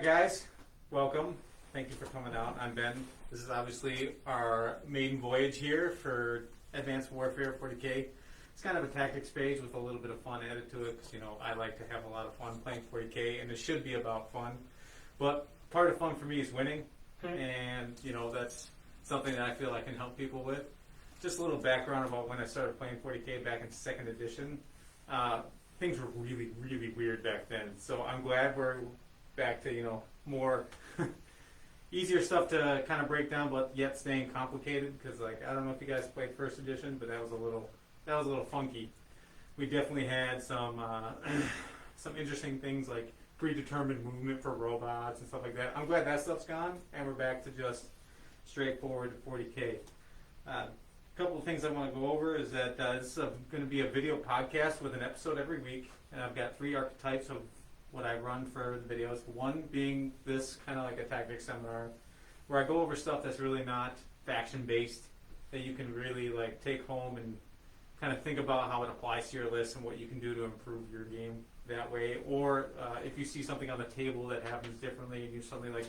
Guys, welcome. Thank you for coming out. I'm Ben. This is obviously our maiden voyage here for Advanced Warfare 40K. It's kind of a tactics page with a little bit of fun added to it because, I like to have a lot of fun playing 40K, and it should be about fun. But part of fun for me is winning, and, that's something that I feel I can help people with. Just a little background about when I started playing 40K back in 2nd edition. Things were really, really weird back then. So I'm glad we're back to, more easier stuff to kind of break down, but yet staying complicated. Because, I don't know if you guys played 1st edition, but that was a little funky. We definitely had some interesting things like predetermined movement for robots and stuff like that. I'm glad that stuff's gone, and we're back to just straightforward 40K. A couple of things I want to go over is that this is going to be a video podcast with an episode every week, and I've got 3 archetypes of what I run for the videos. One being this kind of like a tactics seminar, where I go over stuff that's really not faction-based, that you can really take home and kind of think about how it applies to your list and what you can do to improve your game that way. Or if you see something on the table that happens differently and you suddenly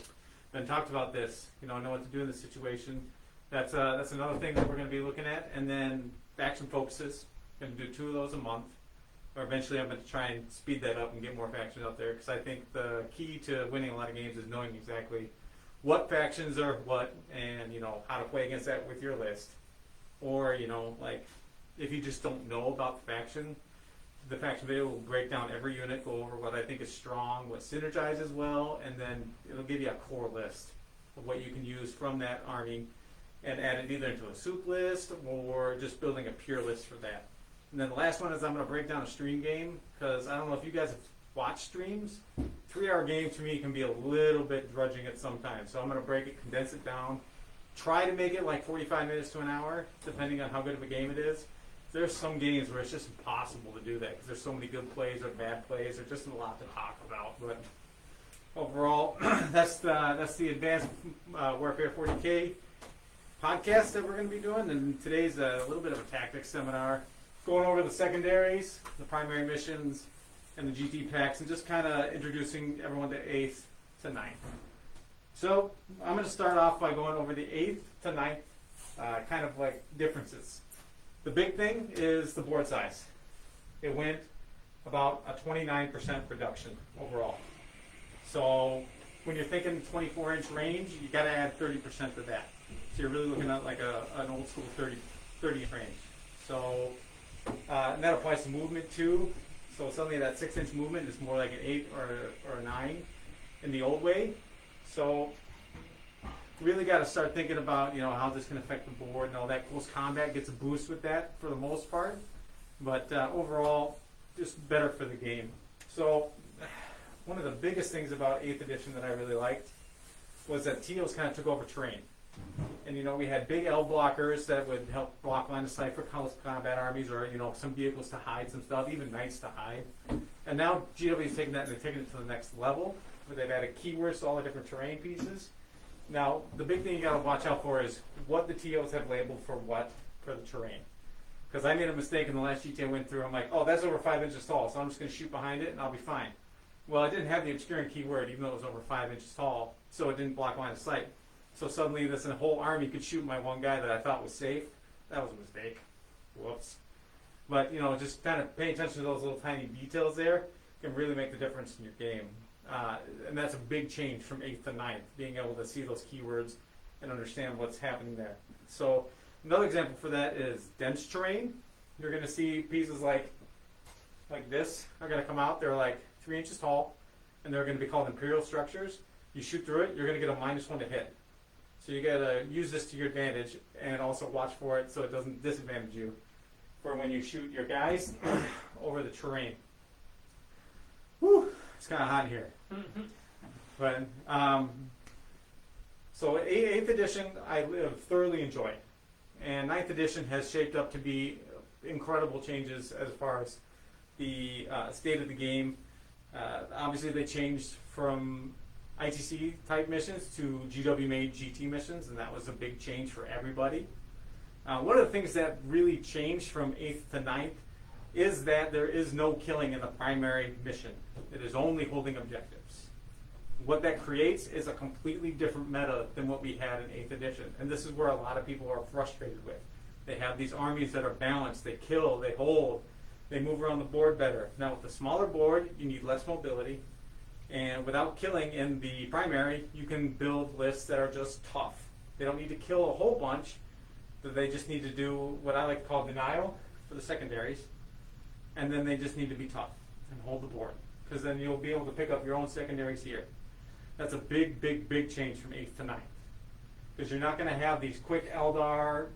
Ben talked about this, know what to do in this situation. That's another thing that we're going to be looking at. And then faction focuses. Going to do 2 of those a month. Or eventually I'm going to try and speed that up and get more factions out there, because I think the key to winning a lot of games is knowing exactly what factions are what, and how to play against that with your list. Or if you just don't know about the faction video will break down every unit, go over what I think is strong, what synergizes well, and then it'll give you a core list of what you can use from that army and add it either into a soup list or just building a pure list for that. And then the last one is I'm going to break down a stream game, because I don't know if you guys have watched streams. 3-hour games for me can be a little bit drudging at some time. So I'm going to break it, condense it down, try to make it 45 minutes to an hour, depending on how good of a game it is. There's some games where it's just impossible to do that because there's so many good plays or bad plays. There's just a lot to talk about. But overall, that's the Advanced Warfare 40K podcast that we're going to be doing. And today's a little bit of a tactics seminar, going over the secondaries, the primary missions, and the GT packs, and just kind of introducing everyone to 8th to 9th. So I'm going to start off by going over the 8th to 9th kind of differences. The big thing is the board size. It went about a 29% reduction overall. So when you're thinking 24-inch range, you got to add 30% to that. So you're really looking at an old school 30-inch range. So and that applies to movement too. So suddenly that 6-inch movement is more like an 8 or a 9 in the old way. So really got to start thinking about how this can affect the board and all that. Close combat gets a boost with that for the most part, but overall just better for the game. So one of the biggest things about 8th edition that I really liked was that TOs kind of took over terrain. And we had big L blockers that would help block line of sight for close combat armies, or some vehicles to hide some stuff, even knights to hide. And now GW is taking that and they're taking it to the next level, where they've added keywords to all the different terrain pieces. Now, the big thing you got to watch out for is what the TOs have labeled for what for the terrain. Because I made a mistake in the last GT I went through. I'm like, oh, that's over 5 inches tall, so I'm just going to shoot behind it and I'll be fine. Well, I didn't have the obscuring keyword, even though it was over 5 inches tall, so it didn't block line of sight. So suddenly this whole army could shoot my one guy that I thought was safe. That was a mistake. Whoops. But, just kind of paying attention to those little tiny details there can really make the difference in your game. And that's a big change from 8th to 9th, being able to see those keywords and understand what's happening there. So another example for that is dense terrain. You're going to see pieces like this are going to come out. They're 3 inches tall, and they're going to be called imperial structures. You shoot through it, you're going to get a -1 to hit. So you got to use this to your advantage and also watch for it so it doesn't disadvantage you for when you shoot your guys over the terrain. Whew, it's kind of hot here. But so 8th edition I thoroughly enjoyed, and 9th edition has shaped up to be incredible changes as far as the state of the game. Obviously they changed from ITC type missions to GW made GT missions, and that was a big change for everybody. One of the things that really changed from 8th to 9th is that there is no killing in the primary mission. It is only holding objectives. what that creates is a completely different meta than what we had in 8th edition. And this is where a lot of people are frustrated with. They have these armies that are balanced, they kill, they hold, they move around the board better. Now with the smaller board, you need less mobility, and without killing in the primary, you can build lists that are just tough. They don't need to kill a whole bunch, but they just need to do what I like to call denial for the secondaries, and then they just need to be tough and hold the board, because then you'll be able to pick up your own secondaries here. That's a big, big, big change from 8th to 9th. Because you're not going to have these quick Eldar,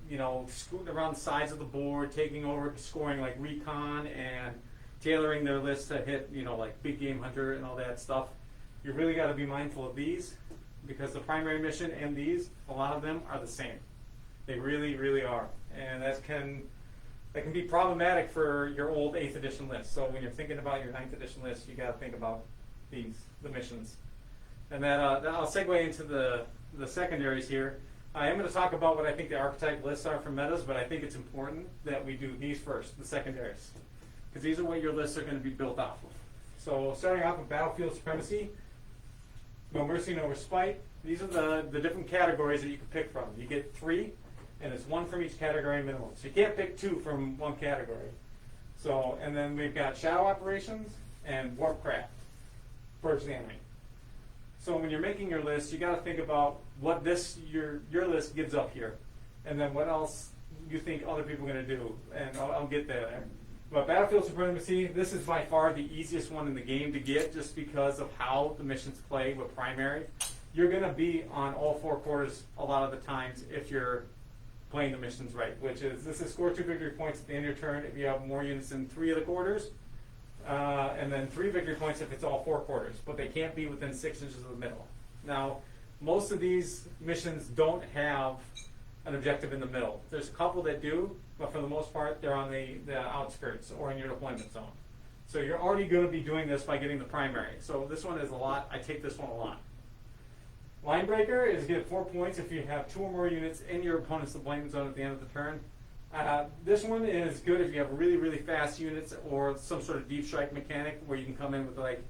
scooting around the sides of the board, taking over, scoring like recon, and tailoring their lists to hit, like big game hunter and all that stuff. You really got to be mindful of these, because the primary mission and these, a lot of them are the same. They really, really are, and that can be problematic for your old 8th edition list. So when you're thinking about your 9th edition list, you got to think about the missions. And that I'll segue into the secondaries here. I am going to talk about what I think the archetype lists are for metas, but I think it's important that we do these first, the secondaries, because these are what your lists are going to be built off of. So starting off with battlefield supremacy, no mercy, no respite. These are the different categories that you can pick from. You get 3, and it's 1 from each category minimum. So you can't pick 2 from one category. So, and then we've got shadow operations and warpcraft, purge the enemy. So when you're making your list, you got to think about what your list gives up here, and then what else you think other people are going to do. And I'll get there. But battlefield supremacy, this is by far the easiest one in the game to get, just because of how the missions play with primary. You're going to be on all 4 quarters a lot of the times if you're playing the missions right, which is this is score 2 victory points at the end of your turn if you have more units in 3 of the quarters. And then 3 victory points if it's all 4 quarters, but they can't be within 6 inches of the middle. Now, most of these missions don't have an objective in the middle. There's a couple that do, but for the most part, they're on the outskirts or in your deployment zone. So you're already going to be doing this by getting the primary. So this one is a lot. I take this one a lot. Line breaker is get 4 points if you have 2 or more units in your opponent's deployment zone at the end of the turn. This one is good if you have really, really fast units or some sort of deep strike mechanic where you can come in with like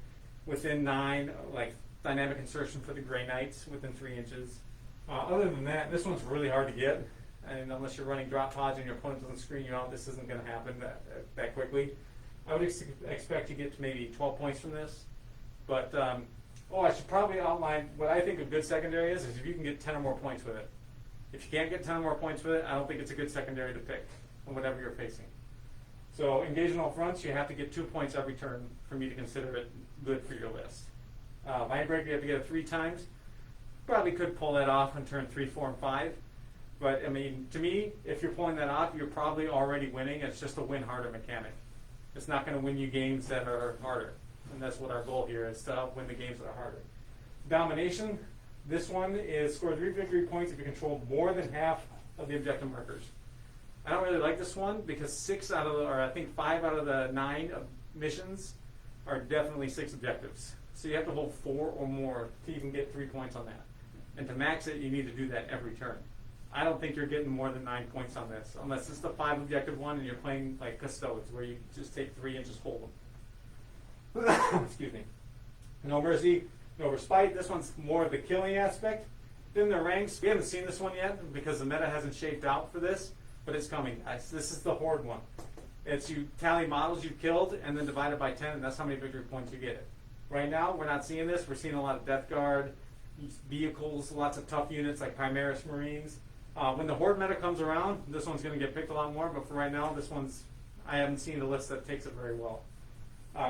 within 9, like dynamic insertion for the Grey Knights within 3 inches. Other than that, this one's really hard to get, and unless you're running drop pods and your opponent doesn't screen you out, this isn't going to happen that quickly. I would expect you to get to maybe 12 points from this, but I should probably outline what I think a good secondary is if you can get 10 or more points with it. If you can't get 10 or more points with it, I don't think it's a good secondary to pick on whatever you're facing. So engage in all fronts, you have to get 2 points every turn for me to consider it good for your list. Line break, you have to get it 3 times. Probably could pull that off on turn 3, 4, and 5. But, I mean, to me, if you're pulling that off, you're probably already winning. It's just a win harder mechanic. It's not going to win you games that are harder. And that's what our goal here is, to win the games that are harder. Domination. This one is score 3 victory points if you control more than half of the objective markers. I don't really like this one because 5 out of the 9 missions are definitely 6 objectives. So you have to hold 4 or more to even get 3 points on that. And to max it, you need to do that every turn. I don't think you're getting more than 9 points on this, unless it's the 5 objective one and you're playing like Custodes, where you just take 3 and just hold them. Excuse me. No mercy. No respite. This one's more of the killing aspect. Then the ranks. We haven't seen this one yet because the meta hasn't shaped out for this, but it's coming, guys. This is the Horde one. It's you tally models you've killed and then divide it by 10, and that's how many victory points you get. Right now, we're not seeing this. We're seeing a lot of Death Guard, vehicles, lots of tough units like Primaris Marines. When the Horde meta comes around, this one's going to get picked a lot more, but for right now, I haven't seen a list that takes it very well.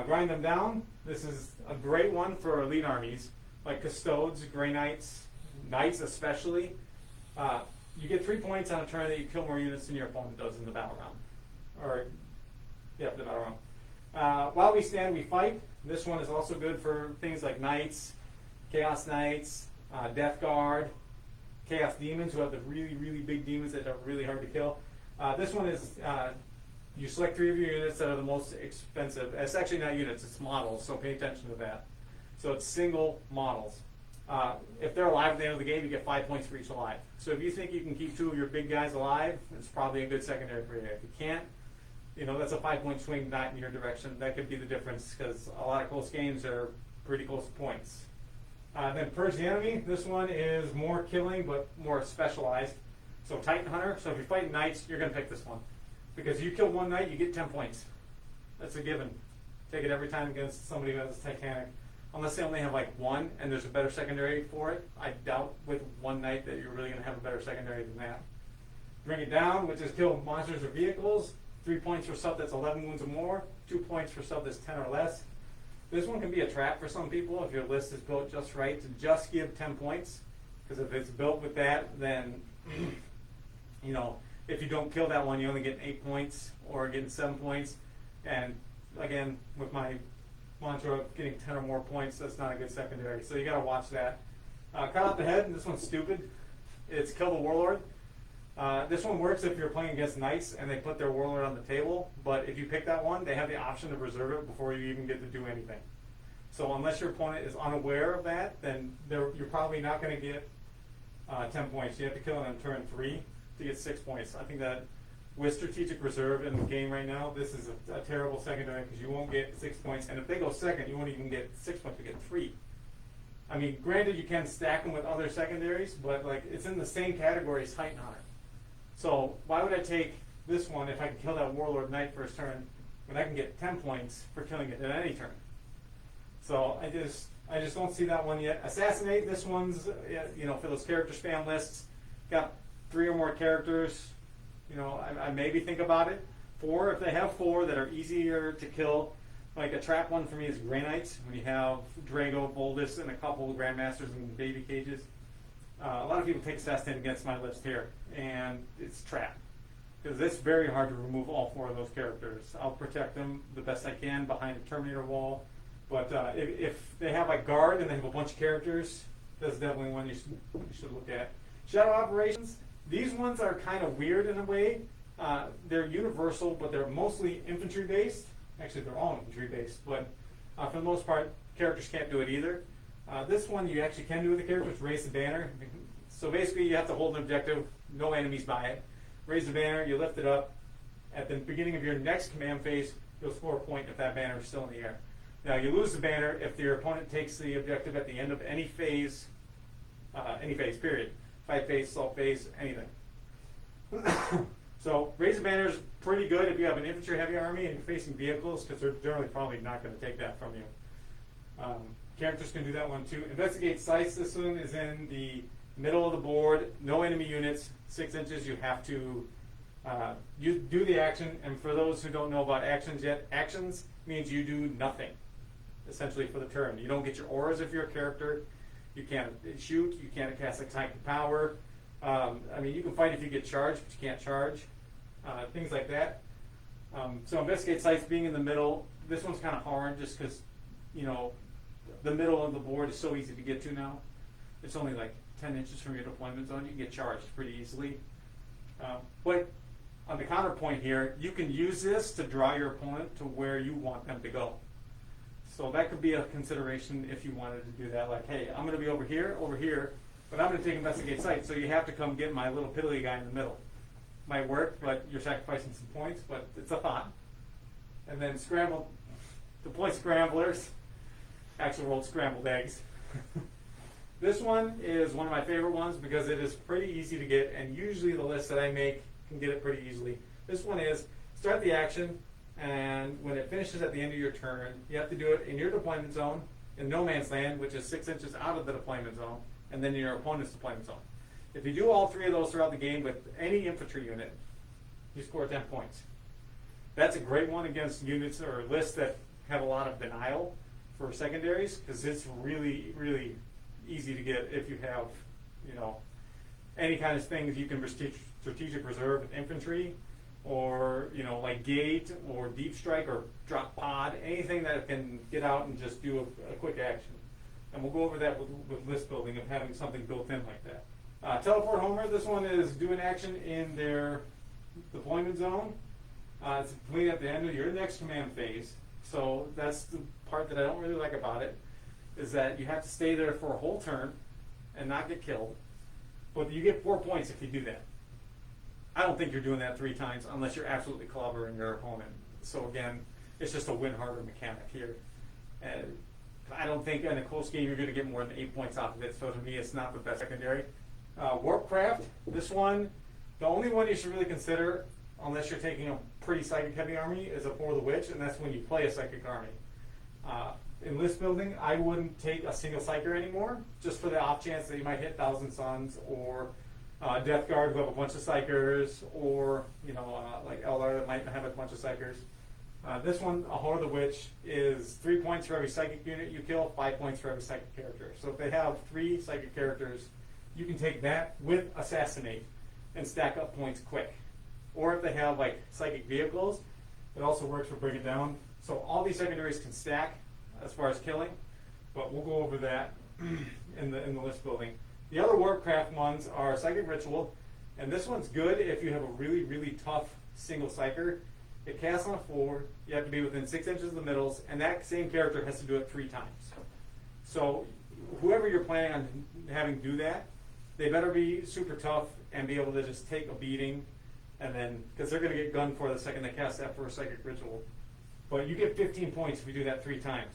Grind them down. This is a great one for elite armies, like Custodes, Grey Knights, Knights especially. You get 3 points on a turn that you kill more units than your opponent does in the battle round. The battle round. While we stand, we fight. This one is also good for things like Knights, Chaos Knights, Death Guard, Chaos Demons, who have the really, really big demons that are really hard to kill. This one is... you select 3 of your units that are the most expensive. It's actually not units, it's models, so pay attention to that. So it's single models. If they're alive at the end of the game, you get 5 points for each alive. So if you think you can keep 2 of your big guys alive, it's probably a good secondary for you. If you can't, that's a 5-point swing not in your direction. That could be the difference, because a lot of close games are pretty close points. Then Purge the Enemy. This one is more killing, but more specialized. So Titan Hunter. So if you're fighting knights, you're going to pick this one. Because you kill one knight, you get 10 points. That's a given. Take it every time against somebody who has Titanic. Unless they only have like one and there's a better secondary for it. I doubt with one knight that you're really going to have a better secondary than that. Bring It Down, which is kill monsters or vehicles. 3 points for stuff that's 11 wounds or more. 2 points for stuff that's 10 or less. This one can be a trap for some people if your list is built just right to just give 10 points. Because if it's built with that, then, you know, if you don't kill that one, you only get 8 points or getting 7 points. And again, with my mantra of getting 10 or more points, that's not a good secondary. So you got to watch that. Cut Off the Head, this one's stupid. It's Kill the Warlord. This one works if you're playing against knights and they put their warlord on the table, but if you pick that one, they have the option to reserve it before you even get to do anything. So unless your opponent is unaware of that, then you're probably not going to get 10 points. You have to kill it on turn 3 to get 6 points. I think that with strategic reserve in the game right now, this is a terrible secondary because you won't get 6 points, and if they go second, you won't even get 6 points, you get 3. I mean, granted, you can stack them with other secondaries, but like it's in the same category as Titan Hunter. So why would I take this one if I can kill that Warlord Knight first turn when I can get 10 points for killing it at any turn? So I just don't see that one yet. Assassinate, this one's, you know, for those character spam lists, got 3 or more characters. You know, I maybe think about it. 4, if they have 4 that are easier to kill. Like a trap one for me is Grey Knights, when you have Drago, Boldus, and a couple of Grandmasters and baby cages. A lot of people take Assassinate against my list here, and it's trap. Because it's very hard to remove all 4 of those characters. I'll protect them the best I can behind a Terminator wall. But if they have like guard and they have a bunch of characters, that's definitely one you should look at. Shadow Operations, these ones are kind of weird in a way. They're universal, but they're mostly infantry based. Actually, they're all infantry based, but for the most part, characters can't do it either. This one you actually can do with the characters, raise the banner. So basically you have to hold an objective, no enemies by it. Raise the banner, you lift it up. At the beginning of your next command phase, you'll score a point if that banner is still in the air. Now you lose the banner if your opponent takes the objective at the end of any phase, period. Fight phase, assault phase, anything. So raise the banner is pretty good if you have an infantry heavy army and you're facing vehicles, because they're generally probably not going to take that from you. Characters can do that one too. Investigate sites, this one is in the middle of the board, no enemy units, 6 inches. You have to you do the action, and for those who don't know about actions yet, actions means you do nothing, essentially, for the turn. You don't get your auras if you're a character. You can't shoot, you can't cast attack power. I mean, you can fight if you get charged, but you can't charge. Things like that. So investigate sites being in the middle. This one's kind of hard just because, you know, the middle of the board is so easy to get to now. It's only like 10 inches from your deployment zone. You can get charged pretty easily. But on the counterpoint here, you can use this to draw your opponent to where you want them to go. So that could be a consideration if you wanted to do that. Like, hey, I'm going to be over here, but I'm going to take investigate sites, so you have to come get my little piddly guy in the middle. Might work, but you're sacrificing some points, but it's a thought. And then scramble, deploy scramblers. Actual rolled scrambled eggs. This one is one of my favorite ones because it is pretty easy to get, and usually the list that I make can get it pretty easily. This one is start the action, and when it finishes at the end of your turn, you have to do it in your deployment zone, in no man's land, which is 6 inches out of the deployment zone, and then in your opponent's deployment zone. If you do all 3 of those throughout the game with any infantry unit, you score 10 points. That's a great one against units or lists that have a lot of denial for secondaries, because it's really, really easy to get if you have, you know, any kind of things you can strategic reserve with infantry, or, you know, like gate or deep strike or drop pod, anything that can get out and just do a quick action. And we'll go over that with list building, of having something built in like that. Teleport Homer, this one is doing action in their deployment zone. It's completing at the end of your next command phase. So that's the part that I don't really like about it, is that you have to stay there for a whole turn and not get killed. But you get 4 points if you do that. I don't think you're doing that 3 times unless you're absolutely clobbering your opponent. So again, it's just a win harder mechanic here. I don't think in a close game you're going to get more than 8 points off of it. So to me, it's not the best secondary. Warpcraft, this one, the only one you should really consider, unless you're taking a pretty psychic heavy army, is a For the Witch, and that's when you play a psychic army. In list building, I wouldn't take a single psyker anymore, just for the off chance that you might hit Thousand Suns or Death Guard who have a bunch of psychers, or like Eldar that might have a bunch of psychers. This one, a Horror of the Witch, is 3 points for every psychic unit you kill, 5 points for every psychic character. So if they have 3 psychic characters, you can take that with Assassinate and stack up points quick. Or if they have like psychic vehicles, it also works for Bring It Down. So all these secondaries can stack as far as killing, but we'll go over that in the list building. The other Warcraft ones are Psychic Ritual, and this one's good if you have a really, really tough single psyker. It casts on a 4, you have to be within 6 inches of the middles, and that same character has to do it 3 times. So whoever you're planning on having do that, they better be super tough and be able to just take a beating, and then, because they're going to get gunned for the second they cast that first Psychic Ritual. But you get 15 points if you do that 3 times.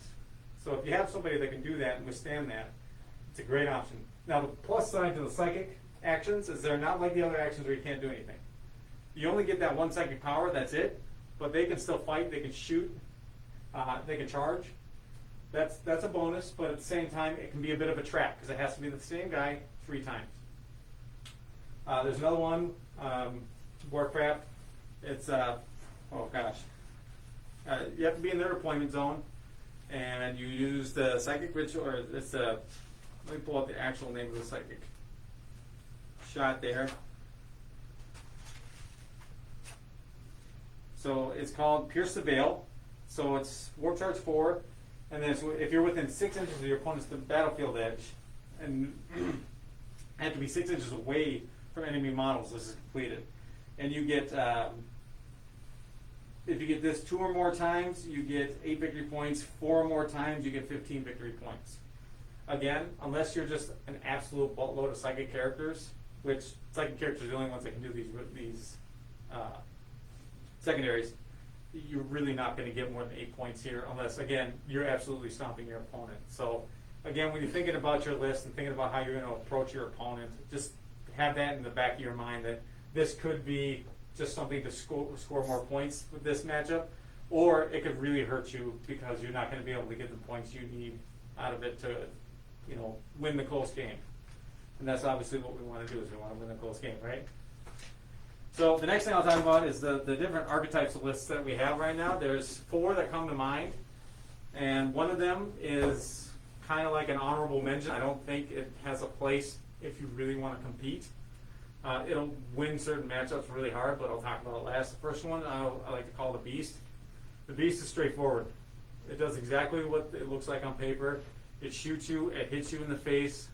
So if you have somebody that can do that and withstand that, it's a great option. Now the plus side to the psychic actions is they're not like the other actions where you can't do anything. You only get that 1 psychic power, that's it, but they can still fight, they can shoot, they can charge. That's a bonus, but at the same time it can be a bit of a trap because it has to be the same guy 3 times. There's another one, Warcraft. It's, oh gosh. You have to be in their deployment zone, and you use the Psychic Ritual, or it's a, let me pull up the actual name of the Psychic shot there. So it's called Pierce the Veil. So it's Warp Charge 4, and then if you're within 6 inches of your opponent's battlefield edge, and have to be 6 inches away from enemy models, this is completed. And you get, if you get this 2 or more times, you get 8 victory points. 4 or more times, you get 15 victory points. Again, unless you're just an absolute boatload of psychic characters, which psychic characters are the only ones that can do these secondaries, you're really not going to get more than 8 points here, unless, again, you're absolutely stomping your opponent. So, again, when you're thinking about your list and thinking about how you're going to approach your opponent, just have that in the back of your mind that this could be just something to score more points with this matchup, or it could really hurt you because you're not going to be able to get the points you need out of it to, win the close game. And that's obviously what we want to do, is we want to win the close game, right? So the next thing I'll talk about is the different archetypes of lists that we have right now. There's 4 that come to mind, and one of them is kind of like an honorable mention. I don't think it has a place if you really want to compete. It'll win certain matchups really hard, but I'll talk about it last. The first one I like to call the Beast. The Beast is straightforward. It does exactly what it looks like on paper. It shoots you, it hits you in the face,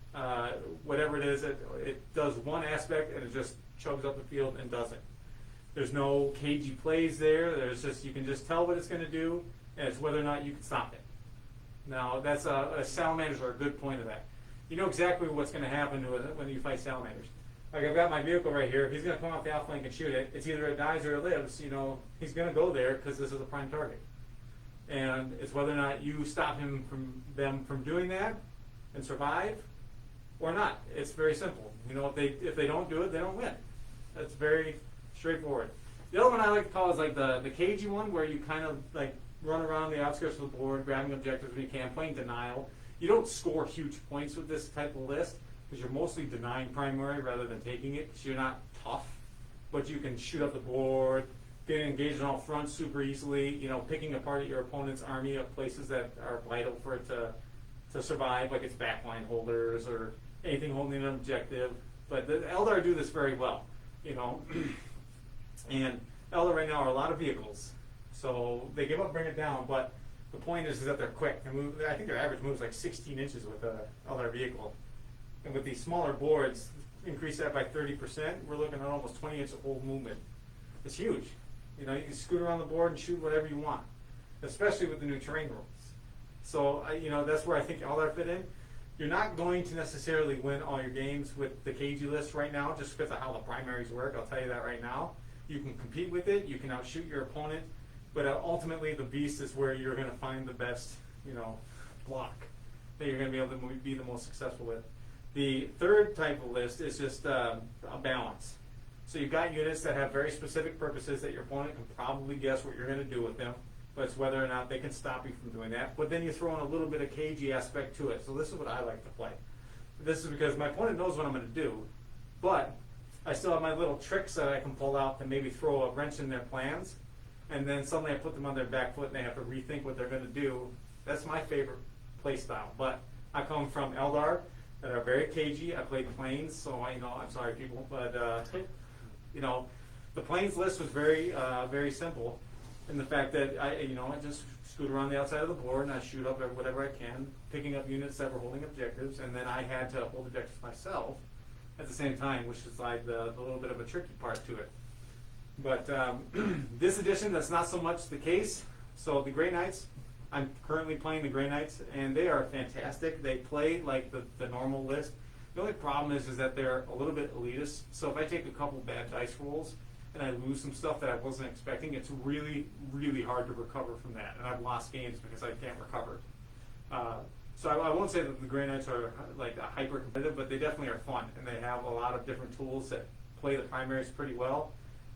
whatever it is, it does one aspect and it just chugs up the field and does it. There's no cagey plays there. There's just, you can just tell what it's going to do, and it's whether or not you can stop it. Now, that's salamanders are a good point of that. You know exactly what's going to happen when you fight salamanders. Like, I've got my vehicle right here. He's going to come off the outflank and shoot it. It's either it dies or it lives. He's going to go there because this is a prime target. And it's whether or not you stop them from doing that and survive or not. It's very simple. If they don't do it, they don't win. That's very straightforward. The other one I like to call is like the cagey one, where you kind of like run around the outskirts of the board, grabbing objectives when you can, playing denial. You don't score huge points with this type of list because you're mostly denying primary rather than taking it, because you're not tough, but you can shoot up the board, get engaged on all fronts super easily, picking apart your opponent's army of places that are vital for it to survive, like its backline holders or anything holding an objective. But the Eldar do this very well, and Eldar right now are a lot of vehicles, so they give up, bring it down, but the point is that they're quick. I think their average move is like 16 inches with an Eldar vehicle. And with these smaller boards, increase that by 30%, we're looking at almost 20 inches of whole movement. It's huge. You can scoot around the board and shoot whatever you want, especially with the new terrain rules. So, that's where I think Eldar fit in. You're not going to necessarily win all your games with the cagey list right now, just because of how the primaries work. I'll tell you that right now. You can compete with it. You can outshoot your opponent. But ultimately, the Beast is where you're going to find the best, block that you're going to be able to be the most successful with. The third type of list is just a balance. So you've got units that have very specific purposes that your opponent can probably guess what you're going to do with them, but it's whether or not they can stop you from doing that. But then you throw in a little bit of cagey aspect to it. So this is what I like to play. This is because my opponent knows what I'm going to do, but I still have my little tricks that I can pull out to maybe throw a wrench in their plans, and then suddenly I put them on their back foot and they have to rethink what they're going to do. That's my favorite play style. But I come from Eldar that are very cagey. I played Plains, so I'm sorry people, but the Plains list was very simple in the fact that I just scoot around the outside of the board and I shoot up whatever I can, picking up units that were holding objectives, and then I had to hold objectives myself at the same time, which is like the little bit of a tricky part to it. But this edition, that's not so much the case. So the Grey Knights, I'm currently playing the Grey Knights, and they are fantastic. They play like the normal list. The only problem is that they're a little bit elitist. So if I take a couple bad dice rolls and I lose some stuff that I wasn't expecting, it's really, really hard to recover from that. And I've lost games because I can't recover. So I won't say that the Grey Knights are like hyper competitive, but they definitely are fun, and they have a lot of different tools that play the primaries pretty well.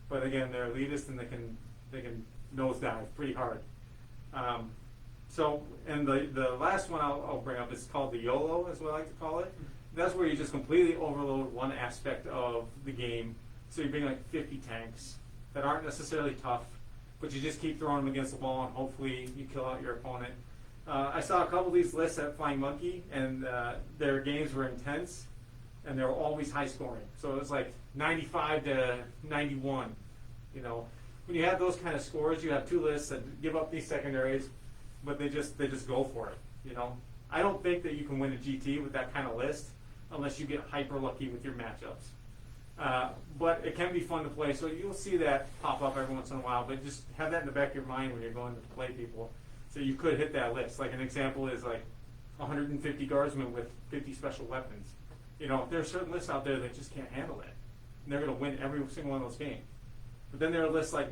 But again, they're elitist and they can nosedive pretty hard. And the last one I'll bring up is called the YOLO, is what I like to call it. That's where you just completely overload one aspect of the game. So you bring like 50 tanks that aren't necessarily tough, but you just keep throwing them against the wall and hopefully you kill out your opponent. I saw a couple of these lists at Flying Monkey, and their games were intense, and they were always high scoring. So it was like 95 to 91. When you have those kind of scores, you have two lists that give up these secondaries, but they just go for it. I don't think that you can win a GT with that kind of list unless you get hyper lucky with your matchups. But it can be fun to play, so you'll see that pop up every once in a while, but just have that in the back of your mind when you're going to play people. So you could hit that list. Like an example is like 150 guardsmen with 50 special weapons. There are certain lists out there that just can't handle it. And they're going to win every single one of those games. But then there are lists like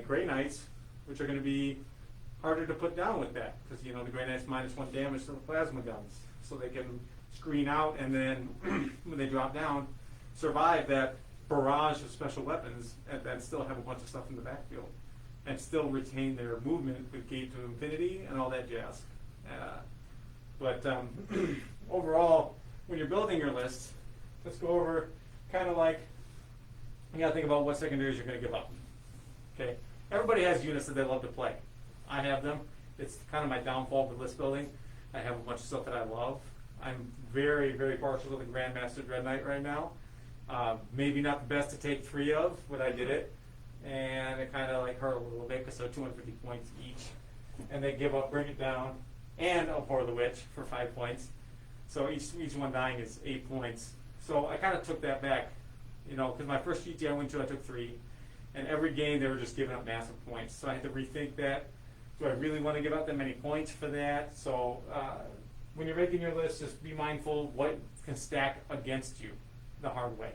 Grey Knights, which are going to be harder to put down with that. Because, the Grey Knights -1 damage to the plasma guns. So they can screen out and then when they drop down, survive that barrage of special weapons and still have a bunch of stuff in the backfield. And still retain their movement with Gate to Infinity and all that jazz. But overall, when you're building your list, let's go over kind of like, you got to think about what secondaries you're going to give up. Okay, everybody has units that they love to play. I have them. It's kind of my downfall with list building. I have a bunch of stuff that I love. I'm very, very partial to the Grandmaster Dread Knight right now. Maybe not the best to take 3 of, but I did it. And it kind of like hurt a little bit because they're 250 points each. And they give up, bring it down, and Abhor the Witch for 5 points. So each one dying is 8 points. So I kind of took that back, because my first GT I went to, I took 3. And every game they were just giving up massive points. So I had to rethink that. Do I really want to give out that many points for that? So when you're making your list, just be mindful what can stack against you the hard way.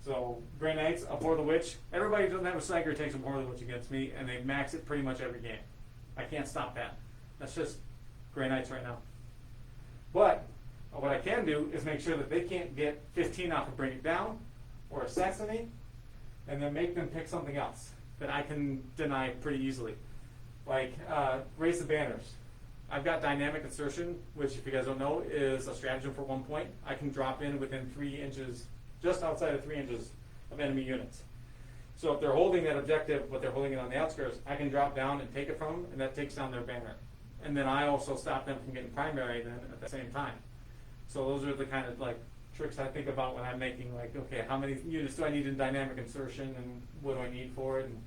So Grey Knights, Abhor the Witch. Everybody who doesn't have a Psyker takes Abhor the Witch against me, and they max it pretty much every game. I can't stop that. That's just Grey Knights right now. But what I can do is make sure that they can't get 15 off of Bring It Down or Assassinate, and then make them pick something else that I can deny pretty easily. Like Raise the Banners. I've got Dynamic Insertion, which, if you guys don't know, is a stratagem for 1 point. I can drop in within 3 inches, just outside of 3 inches of enemy units. So if they're holding that objective, but they're holding it on the outskirts, I can drop down and take it from them, and that takes down their banner. And then I also stop them from getting primary then at the same time. So those are the kind of like tricks I think about when I'm making like, okay, how many units do I need in dynamic insertion and what do I need for it? And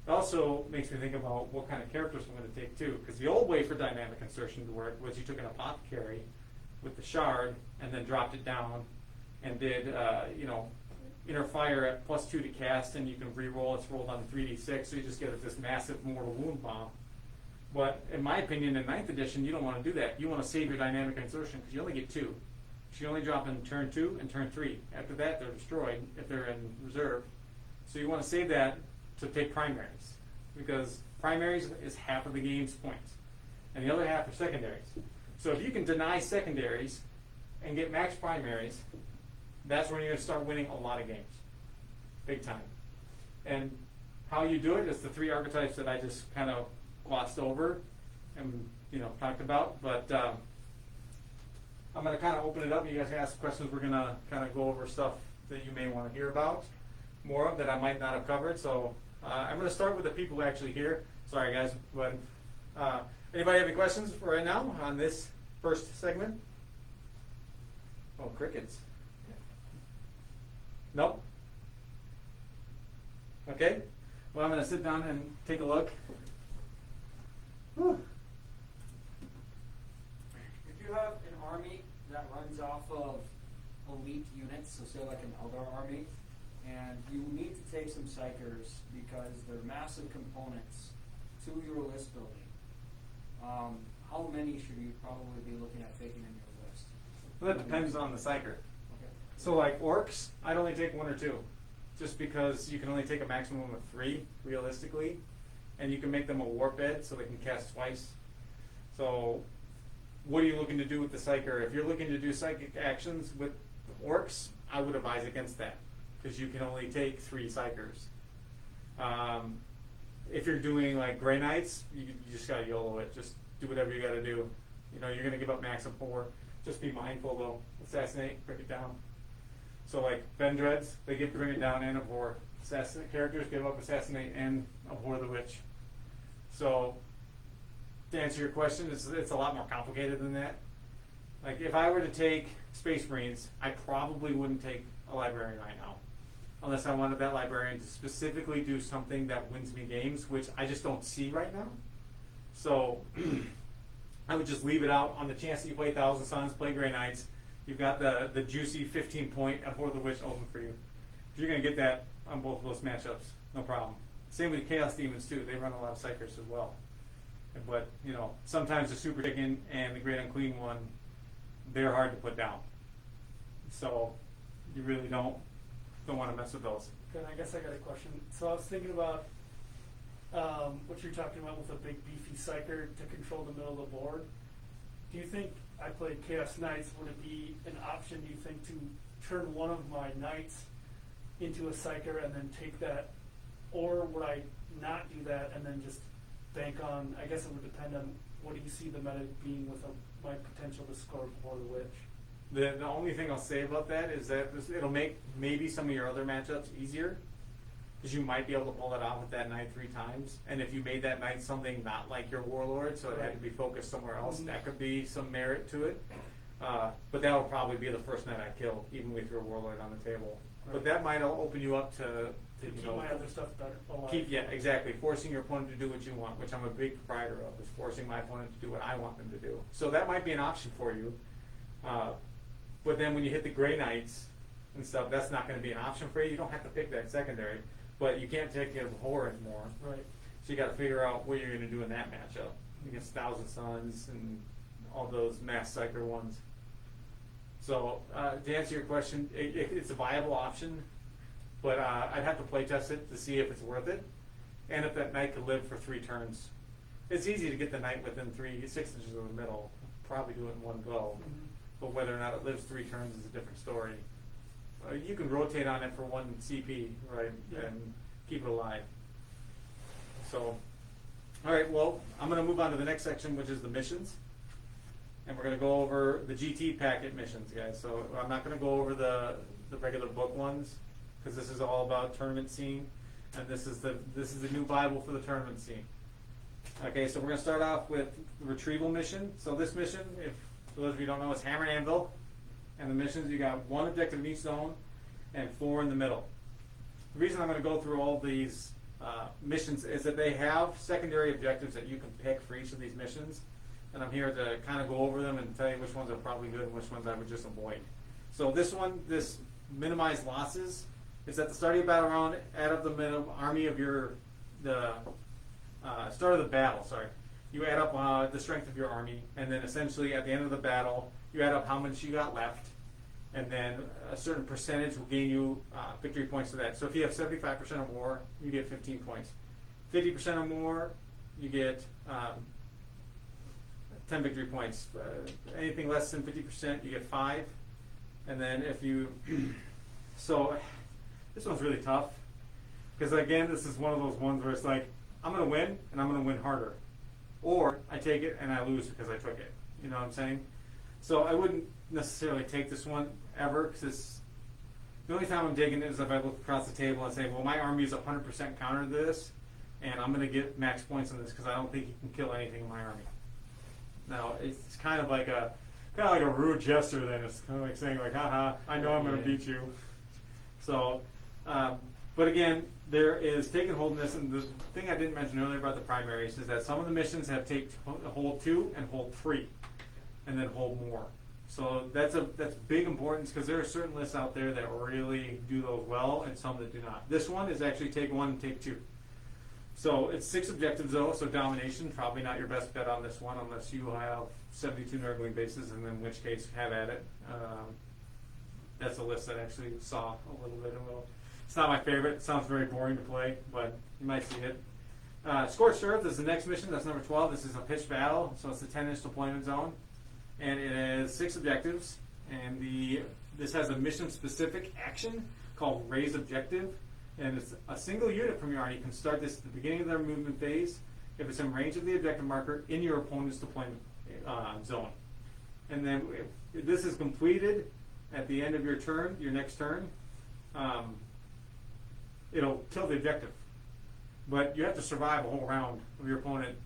it also makes me think about what kind of characters I'm going to take too. Because the old way for dynamic insertion to work was you took an apothecary with the shard and then dropped it down and did, inner fire at +2 to cast, and you can re-roll. It's rolled on 3d6, so you just get this massive mortal wound bomb. But in my opinion, in 9th edition, you don't want to do that. You want to save your dynamic insertion because you only get 2. So you only drop in turn 2 and turn 3. After that, they're destroyed if they're in reserve. So you want to save that to take primaries, because primaries is half of the game's points. and the other half are secondaries. So if you can deny secondaries and get max primaries, that's when you're going to start winning a lot of games, big time. And how you do it is the three archetypes that I just kind of glossed over and talked about. But I'm going to kind of open it up. You guys can ask questions. We're going to kind of go over stuff that you may want to hear about more of that I might not have covered. So I'm going to start with the people actually here. Sorry, guys, but anybody have any questions for right now on this first segment? Oh, crickets. Nope. Okay. Well, I'm going to sit down and take a look. Whew. If you have an army that runs off of elite units, so say like an Eldar army, and you need to take some Psychers because they're massive components to your list building, how many should you probably be looking at taking in your list? Well, that depends on the psyker. Okay. So like orcs, I'd only take one or two, just because you can only take a maximum of 3 realistically, and you can make them a warp bed so they can cast twice. So what are you looking to do with the psyker? If you're looking to do psychic actions with orcs, I would advise against that, because you can only take 3 psychers. If you're doing like Grey Knights, you just gotta YOLO it. Just do whatever you gotta do. You're gonna give up max of 4. Just be mindful though. Assassinate, bring it down. So like Vendreads, they give bring it down and abhor. Assassinate characters give up assassinate and abhor the witch. So to answer your question, it's a lot more complicated than that. Like if I were to take Space Marines, I probably wouldn't take a librarian right now, unless I wanted that librarian to specifically do something that wins me games, which I just don't see right now. So I would just leave it out on the chance that you play Thousand Suns, play Grey Knights. You've got the juicy 15-point Abhor the Witch open for you. You're going to get that on both of those matchups, no problem. Same with Chaos Demons too. They run a lot of Psychers as well. But sometimes the Super Chicken and the Great Unclean One, they're hard to put down. So you really don't want to mess with those. Okay, I guess I got a question. So I was thinking about what you're talking about with a big beefy psyker to control the middle of the board. Do you think, I played Chaos Knights, would it be an option, do you think, to turn one of my knights into a psyker and then take that, or would I not do that and then just bank on, I guess it would depend on what do you see the meta being with my potential to score before the witch? The only thing I'll say about that is that it'll make maybe some of your other matchups easier, because you might be able to pull it off with that knight 3 times. And if you made that knight something not like your warlord, so it had to be focused somewhere else, that could be some merit to it. But that would probably be the first knight I kill, even with your warlord on the table. Right. But that might open you up to Keep my other stuff better alive. Exactly. Forcing your opponent to do what you want, which I'm a big proprietor of, is forcing my opponent to do what I want them to do. So that might be an option for you. But then when you hit the Grey Knights and stuff, that's not going to be an option for you. You don't have to pick that secondary, but you can't take it as a horror anymore. Right. So you got to figure out what you're going to do in that matchup against Thousand Suns and all those mass psycher ones. So to answer your question, it's a viable option, but I'd have to play test it to see if it's worth it, and if that knight could live for 3 turns. It's easy to get the knight within 6 inches of the middle. Probably do it in one go. Mm-hmm. But whether or not it lives 3 turns is a different story. You can rotate on it for 1 CP, right, and keep it alive. So, all right, well, I'm going to move on to the next section, which is the missions. And we're going to go over the GT packet missions, guys. So I'm not going to go over the regular book ones, because this is all about tournament scene, and this is the new Bible for the tournament scene. Okay, so we're going to start off with the retrieval mission. So this mission, if for those of you who don't know, is Hammer and Anvil. And the missions, you got 1 objective in each zone and 4 in the middle. The reason I'm going to go through all these missions is that they have secondary objectives that you can pick for each of these missions. And I'm here to kind of go over them and tell you which ones are probably good and which ones I would just avoid. So this one, this minimize losses, is at the start of your battle round, add up the army of start of the battle, sorry. You add up the strength of your army, and then essentially at the end of the battle, you add up how much you got left, and then a certain percentage will gain you victory points to that. So if you have 75% or more, you get 15 points. 50% or more, you get 10 victory points. Anything less than 50%, you get 5. And then if you, so this one's really tough. Because again, this is one of those ones where it's like, I'm going to win, and I'm going to win harder. Or I take it and I lose because I took it. You know what I'm saying? So I wouldn't necessarily take this one ever, because the only time I'm taking it is if I look across the table and say, well, my army is 100% counter to this, and I'm going to get max points on this because I don't think you can kill anything in my army. Now, it's kind of like a rude gesture then. It's kind of like saying, like, haha, I know I'm going to beat you. So, but again, there is take and hold in this, and the thing I didn't mention earlier about the primaries is that some of the missions have take hold 2 and hold 3, and then hold more. So that's big importance, because there are certain lists out there that really do those well, and some that do not. This one is actually take 1 and take 2. So it's 6 objectives though, so domination, probably not your best bet on this one unless you have 72 Nurgling bases, and in which case, have at it. That's a list that actually saw a little bit. It's not my favorite. It sounds very boring to play, but you might see it. Scorched Earth is the next mission. That's number 12. This is a pitched battle, so it's a 10-inch deployment zone. And it has 6 objectives. And this has a mission-specific action called Raise Objective. And it's a single unit from your army can start this at the beginning of their movement phase if it's in range of the objective marker in your opponent's deployment zone. And then if this is completed at the end of your turn, your next turn, it'll kill the objective. But you have to survive a whole round of your opponent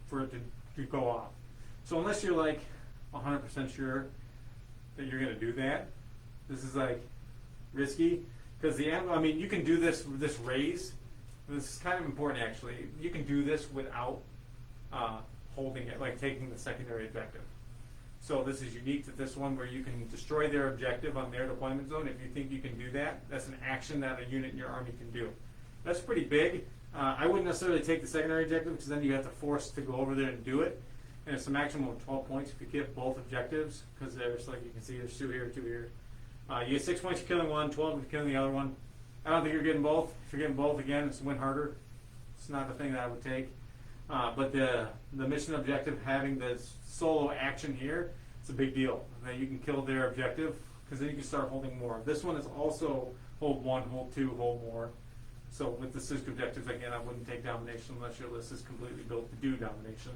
for it to go off. So unless you're like 100% sure that you're going to do that, this is like risky. Because you can do this with this raise. This is kind of important actually. You can do this without holding it, like taking the secondary objective. So this is unique to this one, where you can destroy their objective on their deployment zone. If you think you can do that, that's an action that a unit in your army can do. That's pretty big. I wouldn't necessarily take the secondary objective, because then you have to force to go over there and do it. And it's a maximum of 12 points if you get both objectives, because there's, like you can see, there's 2 here, 2 here. You get 6 points for killing one, 12 for killing the other one. I don't think you're getting both. If you're getting both, again, it's win harder. It's not the thing that I would take. But the mission objective, having this solo action here, it's a big deal. That you can kill their objective, because then you can start holding more. This one is also hold 1, hold 2, hold more. So with the 6 objectives, again, I wouldn't take domination unless your list is completely built to do domination.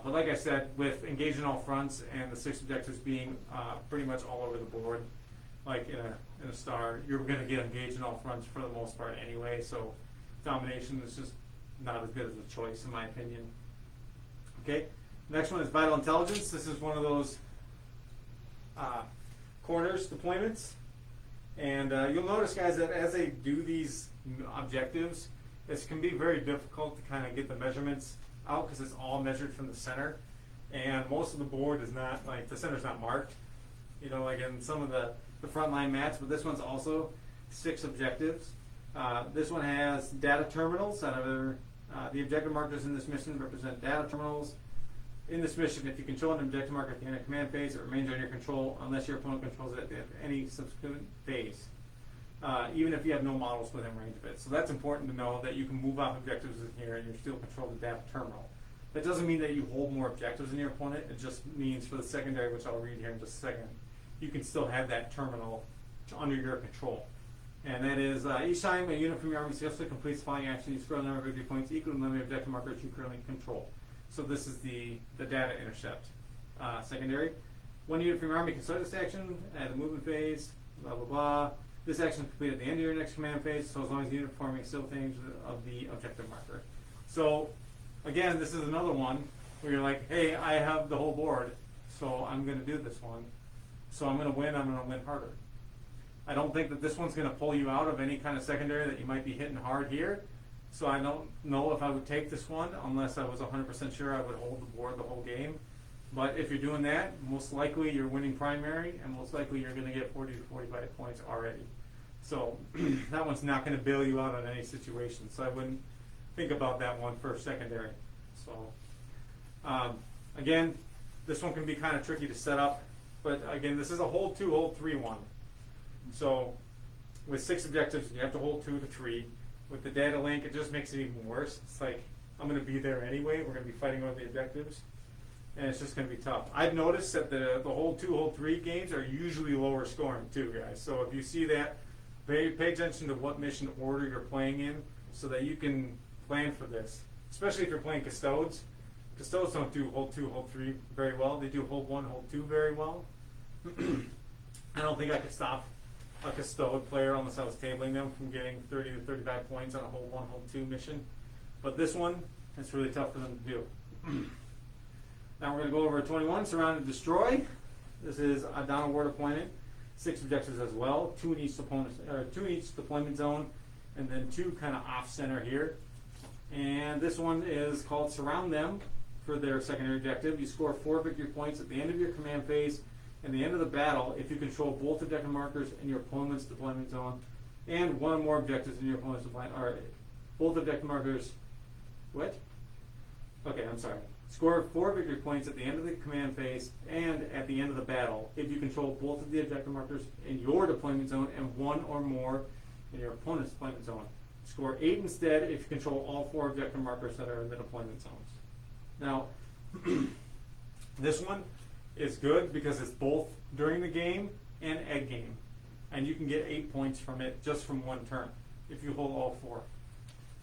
But like I said, with engage in all fronts and the 6 objectives being pretty much all over the board, like in a star, you're going to get engaged in all fronts for the most part anyway. So domination is just not as good as a choice, in my opinion. Okay, next one is vital intelligence. This is one of those corners deployments, and you'll notice, guys, that as they do these objectives, it can be very difficult to kind of get the measurements out, because it's all measured from the center, and most of the board is not, like, the center's not marked, you know, like in some of the frontline mats. But this one's also 6 objectives. This one has data terminals that are the objective markers in this mission represent data terminals. In this mission, if you control an objective marker at the end of command phase, it remains under your control unless your opponent controls it at any subsequent phase, even if you have no models within range of it. So that's important to know, that you can move off objectives in here and you still control the data terminal. That doesn't mean that you hold more objectives than your opponent. It just means for the secondary, which I'll read here in just a second, you can still have that terminal under your control. And that is, each time a unit from your army successfully completes the following action, you score a number of victory points equal to the number of objective markers you currently control. So this is the data intercept. Secondary, one unit from your army can start this action at the movement phase, blah, blah, blah. This action is completed at the end of your next command phase, so as long as the unit performing is still within of the objective marker. So, again, this is another one where you're like, hey, I have the whole board, so I'm going to do this one. So I'm going to win harder. I don't think that this one's going to pull you out of any kind of secondary that you might be hitting hard here. So I don't know if I would take this one unless I was 100% sure I would hold the board the whole game. But if you're doing that, most likely you're winning primary, and most likely you're going to get 40 to 45 points already. So that one's not going to bail you out on any situation. So I wouldn't think about that one for secondary. So again, this one can be kind of tricky to set up. But again, this is a hold 2, hold 3 one. So with 6 objectives, you have to hold 2 to 3. With the data link, it just makes it even worse. It's like, I'm going to be there anyway. We're going to be fighting over the objectives. and it's just going to be tough. I've noticed that the hold 2, hold 3 games are usually lower scoring too, guys. So if you see that, pay attention to what mission order you're playing in so that you can plan for this. Especially if you're playing Custodes. Custodes don't do hold 2, hold 3 very well. They do hold 1, hold 2 very well. I don't think I could stop a Custode player unless I was tabling them from getting 30 to 35 points on a hold 1, hold 2 mission. But this one, it's really tough for them to do. Now we're going to go over 21, Surround and Destroy. This is a down war deployment. 6 objectives as well, 2 in each deployment zone, and then 2 kind of off center here. And this one is called Surround Them for their secondary objective. You score 4 victory points at the end of your command phase and the end of the battle if you control both objective markers in your opponent's deployment zone and 1 or more objectives in your opponent's deployment, or both objective markers. What? Okay, I'm sorry. Score 4 victory points at the end of the command phase and at the end of the battle if you control both of the objective markers in your deployment zone and 1 or more in your opponent's deployment zone. Score 8 instead if you control all 4 objective markers that are in the deployment zones. Now, this one is good because it's both during the game and egg game. And you can get 8 points from it just from 1 turn if you hold all 4.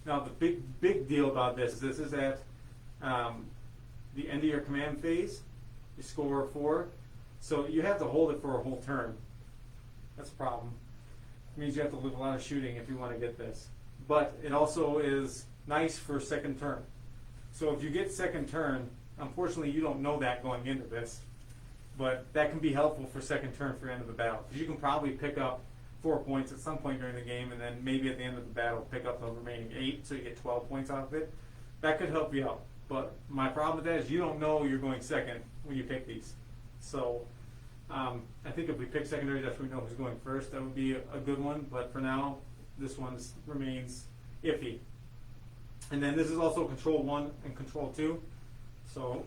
Now, the big deal about this is at the end of your command phase, you score 4. So you have to hold it for a whole turn. That's a problem. It means you have to live a lot of shooting if you want to get this. But it also is nice for second turn. So if you get second turn, unfortunately you don't know that going into this, but that can be helpful for second turn for end of the battle. Because you can probably pick up 4 points at some point during the game, and then maybe at the end of the battle pick up the remaining 8, so you get 12 points out of it. That could help you out. But my problem with that is you don't know you're going second when you pick these. So I think if we pick secondary, that's when we know who's going first. That would be a good one. But for now, this one remains iffy. And then this is also Control 1 and Control 2. So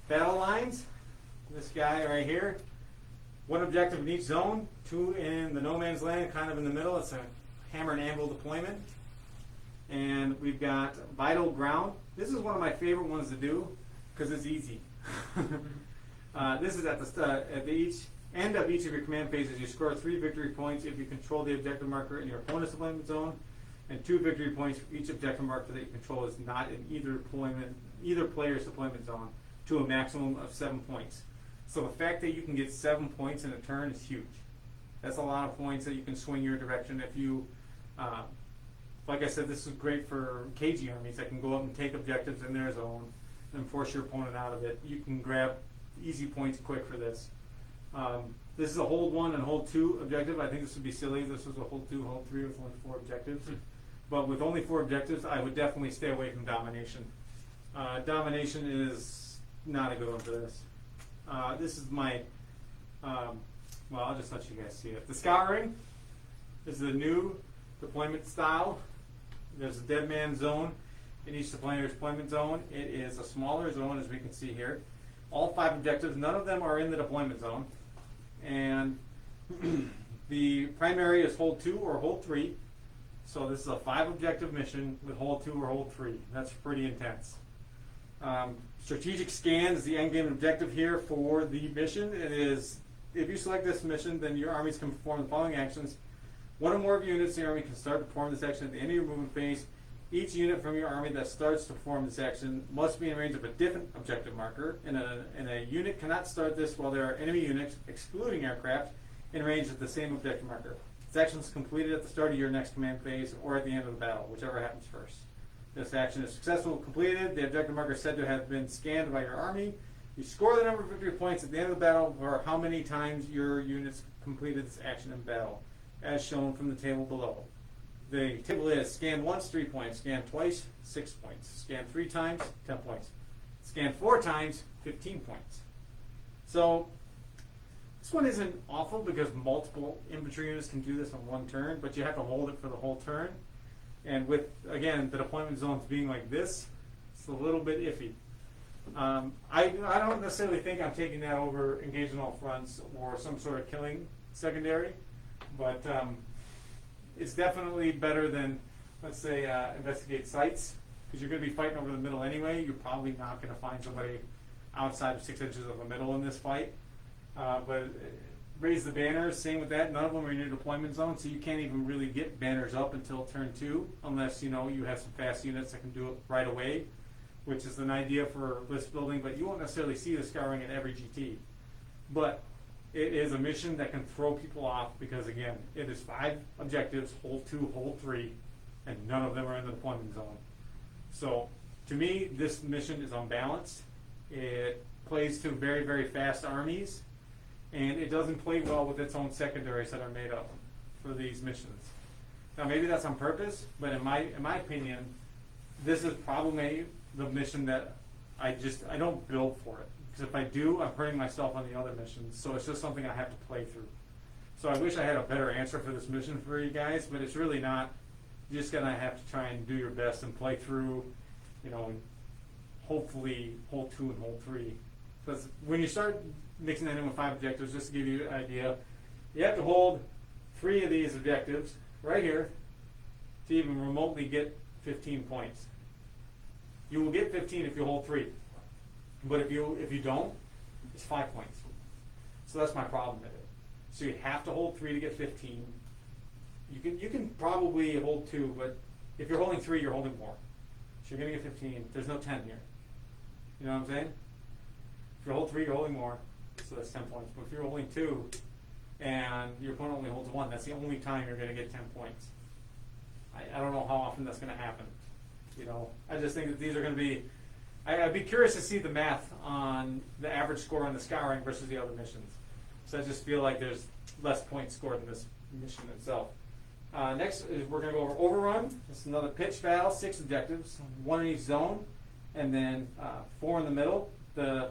battle lines, this guy right here. 1 objective in each zone, 2 in the no man's land, kind of in the middle. It's a hammer and anvil deployment. And we've got Vital Ground. This is one of my favorite ones to do because it's easy. This is at the end of each of your command phases. You score 3 victory points if you control the objective marker in your opponent's deployment zone, and 2 victory points for each objective marker that you control is not in either player's deployment zone, to a maximum of 7 points. So the fact that you can get 7 points in a turn is huge. That's a lot of points that you can swing your direction if you. Like I said, this is great for cagey armies that can go up and take objectives in their zone and force your opponent out of it. You can grab easy points quick for this. This is a hold 1 and hold 2 objective. I think this would be silly. This was a hold 2, hold 3 with only 4 objectives. But with only 4 objectives, I would definitely stay away from domination. Domination is not a good one for this. This is my, well, I'll just let you guys see it. The Scouring is the new deployment style. There's a dead man zone in each player's deployment zone. It is a smaller zone, as we can see here. All 5 objectives, none of them are in the deployment zone. And the primary is hold 2 or hold 3. So this is a 5 objective mission with hold 2 or hold 3. That's pretty intense. Strategic scan is the endgame objective here for the mission. It is, if you select this mission, then your armies can perform the following actions. 1 or more of your units in your army can start to perform this action at the end of your movement phase. Each unit from your army that starts to perform this action must be in range of a different objective marker, and a unit cannot start this while there are enemy units, excluding aircraft, in range of the same objective marker. This action is completed at the start of your next command phase or at the end of the battle, whichever happens first. This action is successfully completed. The objective marker is said to have been scanned by your army. You score the number of victory points at the end of the battle for how many times your units completed this action in battle, as shown from the table below. The table is scan once, 3 points. Scan twice, 6 points. Scan 3 times, 10 points. Scan 4 times, 15 points. So this one isn't awful because multiple infantry units can do this on 1 turn, but you have to hold it for the whole turn. And with, again, the deployment zones being like this, it's a little bit iffy. I don't necessarily think I'm taking that over engaging all fronts or some sort of killing secondary, but it's definitely better than, let's say, investigate sites because you're going to be fighting over the middle anyway. You're probably not going to find somebody outside of 6 inches of the middle in this fight. But raise the banners, same with that. None of them are in your deployment zone, so you can't even really get banners up until turn 2, unless you have some fast units that can do it right away, which is an idea for list building. But you won't necessarily see the scouring at every GT. But it is a mission that can throw people off because, again, it is 5 objectives, hold 2, hold 3, and none of them are in the deployment zone. So, to me, this mission is unbalanced. It plays to very, very fast armies, and it doesn't play well with its own secondaries that are made up for these missions. Now, maybe that's on purpose, but in my opinion, this is probably the mission that I don't build for it. Because if I do, I'm hurting myself on the other missions. So it's just something I have to play through. So I wish I had a better answer for this mission for you guys, but it's really not. You're just gonna have to try and do your best and play through, and hopefully hold 2 and hold 3. Because when you start mixing that in with 5 objectives, just to give you an idea, you have to hold 3 of these objectives right here to even remotely get 15 points. You will get 15 if you hold 3. But if you don't, it's 5 points. So that's my problem with it. So you have to hold 3 to get 15. You can probably hold 2, but if you're holding 3, you're holding more. So you're going to get 15. There's no 10 here. You know what I'm saying? If you hold 3, you're holding more. So that's 10 points. But if you're holding 2 and your opponent only holds 1, that's the only time you're going to get 10 points. I don't know how often that's going to happen. I just think that these are going to be. I'd be curious to see the math on the average score on the scouring versus the other missions. So I just feel like there's less points scored in this mission itself. Next is we're going to go over Overrun. This is another pitch battle, 6 objectives, 1 in each zone, and then 4 in the middle. The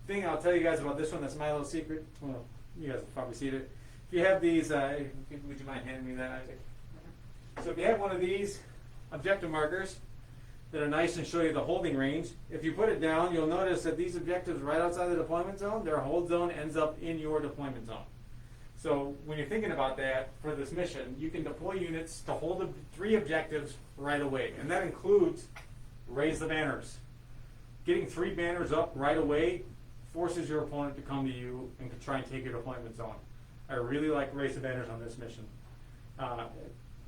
thing I'll tell you guys about this one that's my little secret, well, you guys have probably seen it. If you have these, would you mind handing me that, Isaac? So if you have one of these objective markers that are nice and show you the holding range, if you put it down, you'll notice that these objectives right outside the deployment zone, their hold zone ends up in your deployment zone. So when you're thinking about that for this mission, you can deploy units to hold 3 objectives right away, and that includes raise the banners. Getting 3 banners up right away forces your opponent to come to you and try and take your deployment zone. I really like raise the banners on this mission.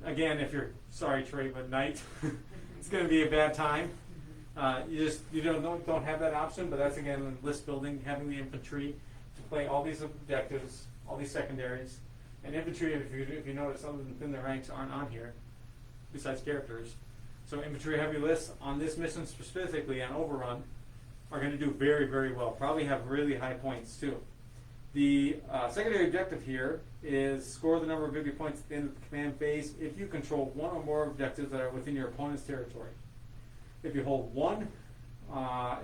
Again, if you're, sorry Trey, but night, it's going to be a bad time. You don't have that option, but that's again list building, having the infantry to play all these objectives, all these secondaries, and infantry. If you notice, other than the ranks aren't on here, besides characters. So infantry heavy lists on this mission specifically on Overrun are going to do very, very well. Probably have really high points too. The secondary objective here is score the number of victory points at the end of the command phase if you control 1 or more objectives that are within your opponent's territory. If you hold 1,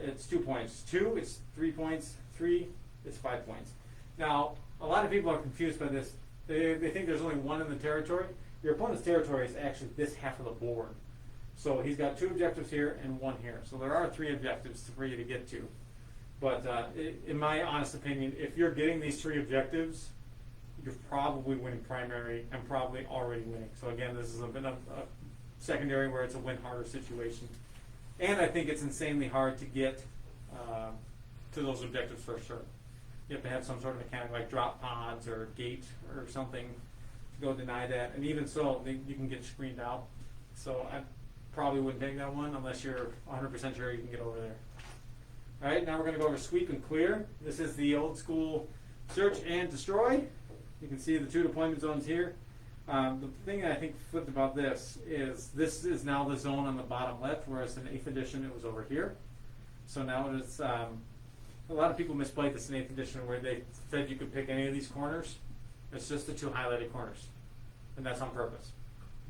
it's 2 points. 2, it's 3 points. 3, it's 5 points. Now, a lot of people are confused by this. They think there's only 1 in the territory. Your opponent's territory is actually this half of the board. So he's got 2 objectives here and 1 here. So there are 3 objectives for you to get to. But in my honest opinion, if you're getting these 3 objectives, you're probably winning primary and probably already winning. So again, this is a secondary where it's a win harder situation. And I think it's insanely hard to get to those objectives for sure. You have to have some sort of mechanic like drop pods or gate or something to go deny that. And even so, you can get screened out. So I probably wouldn't take that one unless you're 100% sure you can get over there. All right, now we're going to go over sweep and clear. This is the old school search and destroy. You can see the 2 deployment zones here. The thing that I think flipped about this is now the zone on the bottom left, whereas in 8th edition it was over here. So now it's a lot of people misplayed this in 8th edition where they said you could pick any of these corners. It's just the 2 highlighted corners, and that's on purpose.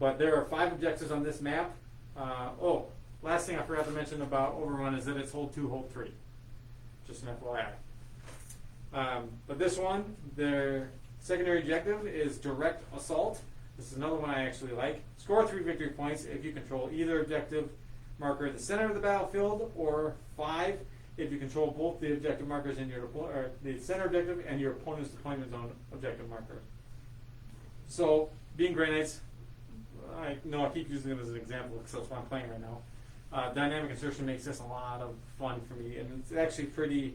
But there are 5 objectives on this map. Last thing I forgot to mention about Overrun is that it's hold 2, hold 3. Just an FYI. But this one, their secondary objective is direct assault. This is another one I actually like. Score 3 victory points if you control either objective marker at the center of the battlefield, or 5 if you control both the objective markers in your the center objective and your opponent's deployment zone objective marker. So, being Grey Knights, I know I keep using them as an example because that's what I'm playing right now. Dynamic insertion makes this a lot of fun for me, and it's actually pretty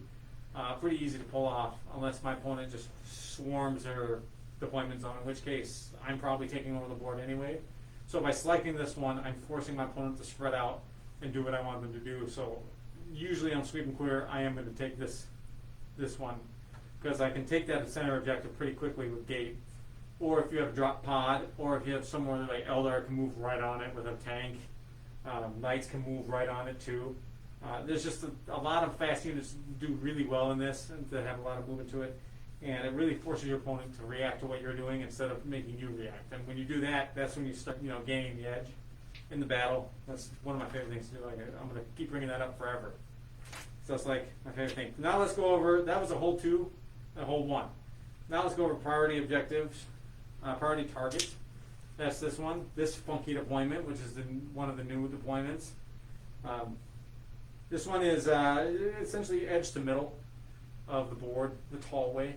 easy to pull off, unless my opponent just swarms their deployment zone, in which case I'm probably taking over the board anyway. So by selecting this one, I'm forcing my opponent to spread out and do what I want them to do. So usually on sweep and clear, I am going to take this one, because I can take that center objective pretty quickly with gate. Or if you have a drop pod, or if you have somewhere like Eldar can move right on it with a tank. Knights can move right on it too. There's just a lot of fast units do really well in this, and that have a lot of movement to it. And it really forces your opponent to react to what you're doing instead of making you react. And when you do that, that's when you start, gaining the edge in the battle. That's one of my favorite things to do. I'm going to keep bringing that up forever. So it's like my favorite thing. Now let's go over, that was a whole 2, a whole 1. Now let's go over priority objectives, priority targets. That's this one, this funky deployment, which is one of the new deployments. This one is essentially edge to middle of the board, the tall way.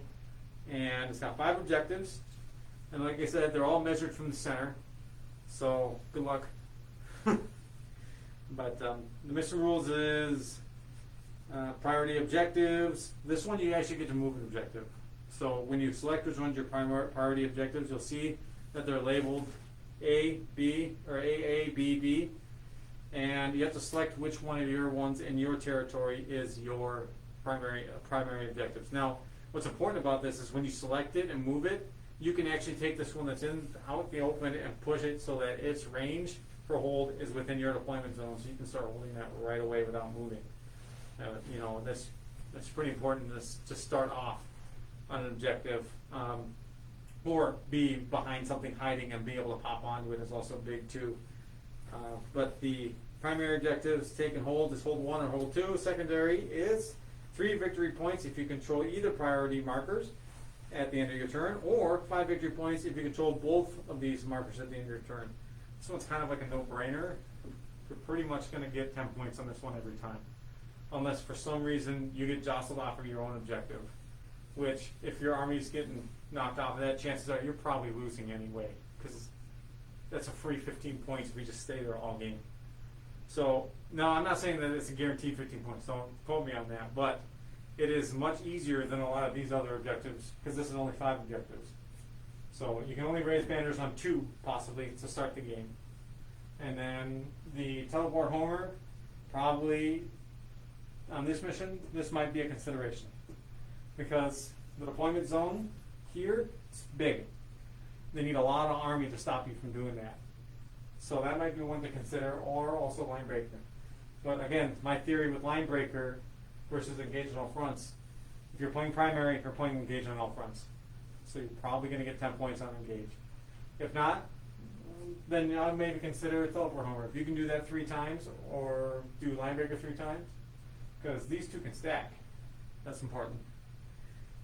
And it's got 5 objectives. And like I said, they're all measured from the center. So good luck. But the mission rules is priority objectives. This one you actually get to move an objective. So when you select which one's your priority objectives, you'll see that they're labeled A, B, or AA, B, B. And you have to select which one of your ones in your territory is your primary objectives. Now, what's important about this is when you select it and move it, you can actually take this one that's out the open and push it so that its range for hold is within your deployment zone, so you can start holding that right away without moving. That's pretty important to start off on an objective. Or be behind something hiding and be able to pop onto it is also big too. But the primary objectives, take and hold, is hold 1 or hold 2. Secondary is 3 victory points if you control either priority markers at the end of your turn, or 5 victory points if you control both of these markers at the end of your turn. This one's kind of like a no-brainer. You're pretty much going to get 10 points on this one every time, unless for some reason you get jostled off of your own objective, which if your army's getting knocked off of that, chances are you're probably losing anyway, because that's a free 15 points if you just stay there all game. So, no, I'm not saying that it's a guaranteed 15 points, don't quote me on that, but it is much easier than a lot of these other objectives, because this is only 5 objectives. So you can only raise banners on 2, possibly, to start the game. And then the teleport homer, probably on this mission, this might be a consideration, because the deployment zone here is big. They need a lot of army to stop you from doing that. So that might be one to consider, or also line breaker. But again, my theory with line breaker versus engage on all fronts, if you're playing primary, you're playing engage on all fronts. So you're probably going to get 10 points on engage. If not, then I'll maybe consider teleport homer. If you can do that 3 times, or do line breaker 3 times, because these 2 can stack. That's important.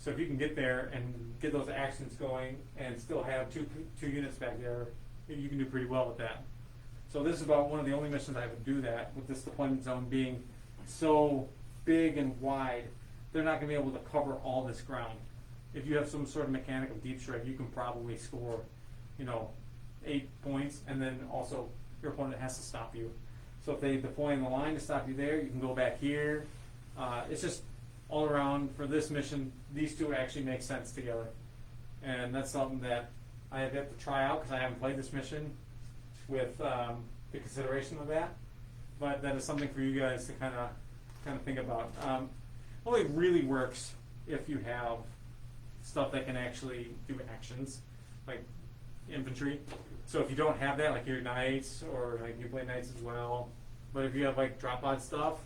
So if you can get there and get those actions going and still have two units back there, you can do pretty well with that. So this is about one of the only missions I would do that, with this deployment zone being so big and wide. They're not going to be able to cover all this ground. If you have some sort of mechanic of deep strike, you can probably score, 8 points, and then also your opponent has to stop you. So if they deploy in the line to stop you there, you can go back here. It's just all around for this mission, these 2 actually make sense together. And that's something that I have yet to try out, because I haven't played this mission with the consideration of that. But that is something for you guys to kind of think about. Only really works if you have stuff that can actually do actions, like infantry. So if you don't have that, like your knights, or like you play knights as well, but if you have like drop pod stuff,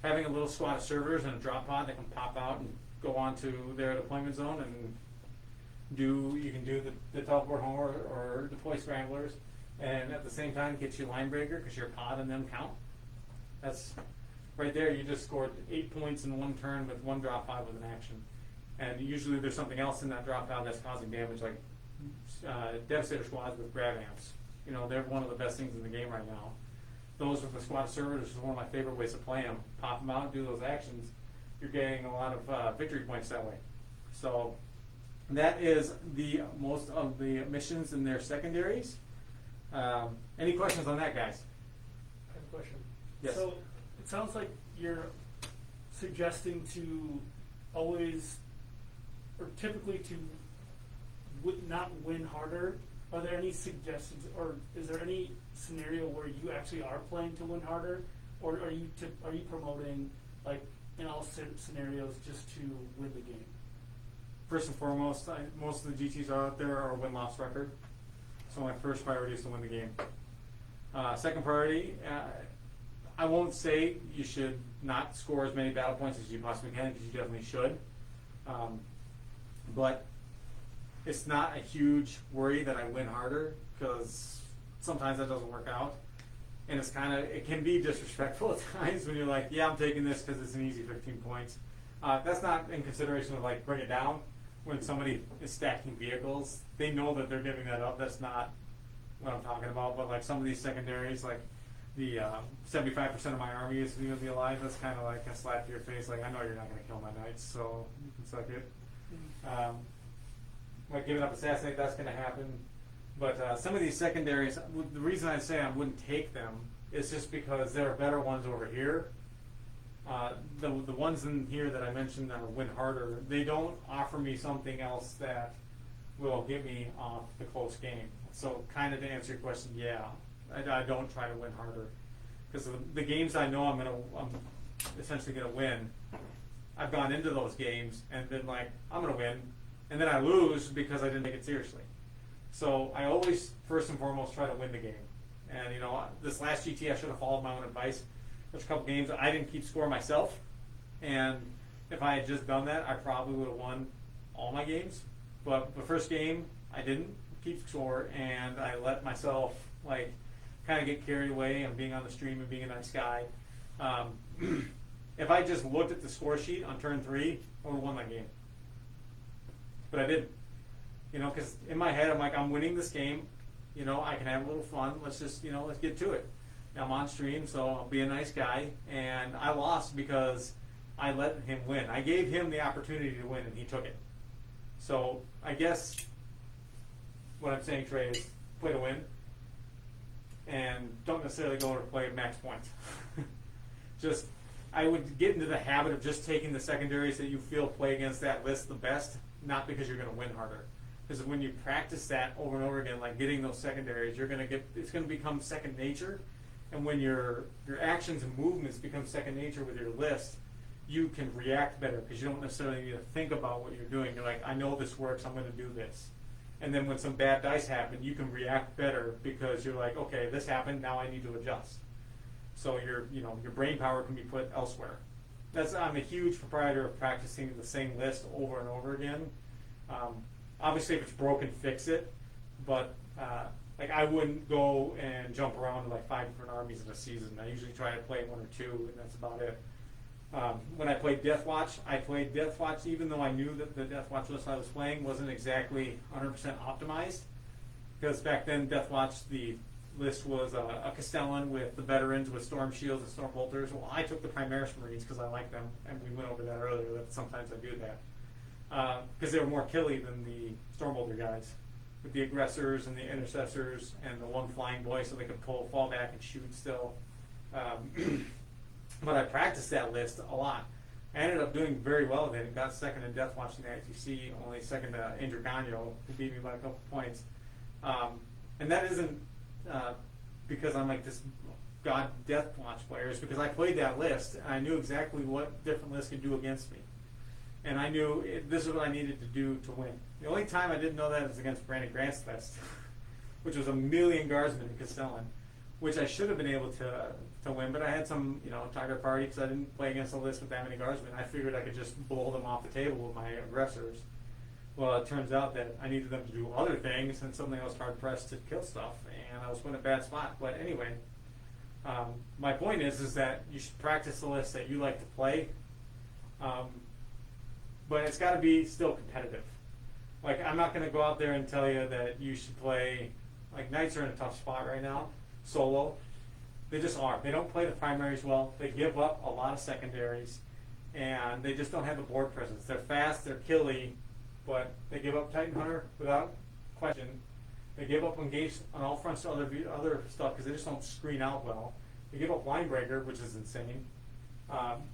having a little squad of servers and a drop pod that can pop out and go onto their deployment zone and you can do the teleport home or deploy scramblers, and at the same time get you line breaker, because your pod and them count. That's right there. You just scored 8 points in 1 turn with 1 drop pod with an action. And usually there's something else in that drop pod that's causing damage, like Devastator squads with grab amps. They're one of the best things in the game right now. Those with the squad servers is one of my favorite ways to play them. Pop them out and do those actions. You're getting a lot of victory points that way. So that is the most of the missions in their secondaries. Any questions on that, guys? I have a question. Yes. So it sounds like you're suggesting to always, or typically to not win harder. Are there any suggestions, or is there any scenario where you actually are playing to win harder, or are you promoting, like in all scenarios, just to win the game? First and foremost, most of the GTs out there are win-loss record. So my first priority is to win the game. Second priority, I won't say you should not score as many battle points as you possibly can, because you definitely should. But it's not a huge worry that I win harder, because sometimes that doesn't work out. And it can be disrespectful at times when you're like, yeah, I'm taking this because it's an easy 15 points. That's not in consideration of like bring it down. When somebody is stacking vehicles, they know that they're giving that up. That's not what I'm talking about. But like some of these secondaries, like the 75% of my army is going to be alive. That's kind of like a slap to your face. Like, I know you're not going to kill my knights, so you can suck it. Like giving up assassinate, that's going to happen. But some of these secondaries, the reason I say I wouldn't take them is just because there are better ones over here. The ones in here that I mentioned that win harder, they don't offer me something else that will get me off the close game. So kind of to answer your question, yeah, I don't try to win harder. Because the games I know I'm essentially going to win, I've gone into those games and been like, I'm going to win, and then I lose because I didn't take it seriously. So I always, first and foremost, try to win the game. And this last GT I should have followed my own advice. There's a couple games I didn't keep score myself, and if I had just done that, I probably would have won all my games. But the first game, I didn't keep score, and I let myself like kind of get carried away and being on the stream and being a nice guy. If I just looked at the score sheet on turn 3, I would have won my game. But I didn't. Because in my head, I'm like, I'm winning this game. I can have a little fun. Let's just, let's get to it. I'm on stream, so I'll be a nice guy. And I lost because I let him win. I gave him the opportunity to win, and he took it. So I guess what I'm saying, Trey, is play to win. And don't necessarily go to play max points. I would get into the habit of just taking the secondaries that you feel play against that list the best, not because you're going to win harder. Because when you practice that over and over again, like getting those secondaries, it's going to become second nature. And when your actions and movements become second nature with your list, you can react better because you don't necessarily need to think about what you're doing. You're like, I know this works, I'm going to do this. And then when some bad dice happen, you can react better because you're like, okay, this happened, now I need to adjust. So your brain power can be put elsewhere. I'm a huge proprietor of practicing the same list over and over again. Obviously, if it's broken, fix it. But I wouldn't go and jump around to like 5 different armies in a season. I usually try to play 1 or 2, and that's about it. When I played Death Watch, even though I knew that the Death Watch list I was playing wasn't exactly 100% optimized. Because back then, Death Watch, the list was a Castellan with the veterans with Storm Shields and Storm Bolters. Well, I took the Primaris Marines because I like them, and we went over that earlier, that sometimes I do that. Because they were more killy than the Stormbolter guys, with the aggressors and the intercessors and the one flying boy, so they could fall back and shoot still. But I practiced that list a lot. I ended up doing very well with it and got second in Death Watch in the ITC, only second to Indragano, who beat me by a couple points. And that isn't because I'm like this god Death Watch player. It's because I played that list and I knew exactly what different lists could do against me. And I knew this is what I needed to do to win. The only time I didn't know that was against Brandon Grant's list, which was 1,000,000 guardsmen in Castellan, which I should have been able to win, but I had some, target party because I didn't play against a list with that many guardsmen. I figured I could just blow them off the table with my aggressors. Well, it turns out that I needed them to do other things, and suddenly I was hard-pressed to kill stuff, and I was in a bad spot. But anyway, my point is that you should practice the list that you like to play, but it's got to be still competitive. Like, I'm not going to go out there and tell you that you should play, like, Knights are in a tough spot right now, solo. They just are. They don't play the primaries well. They give up a lot of secondaries, and they just don't have the board presence. They're fast, they're killy, but they give up Titan Hunter without question. They give up engage on all fronts to other stuff because they just don't screen out well. They give up line breaker, which is insane.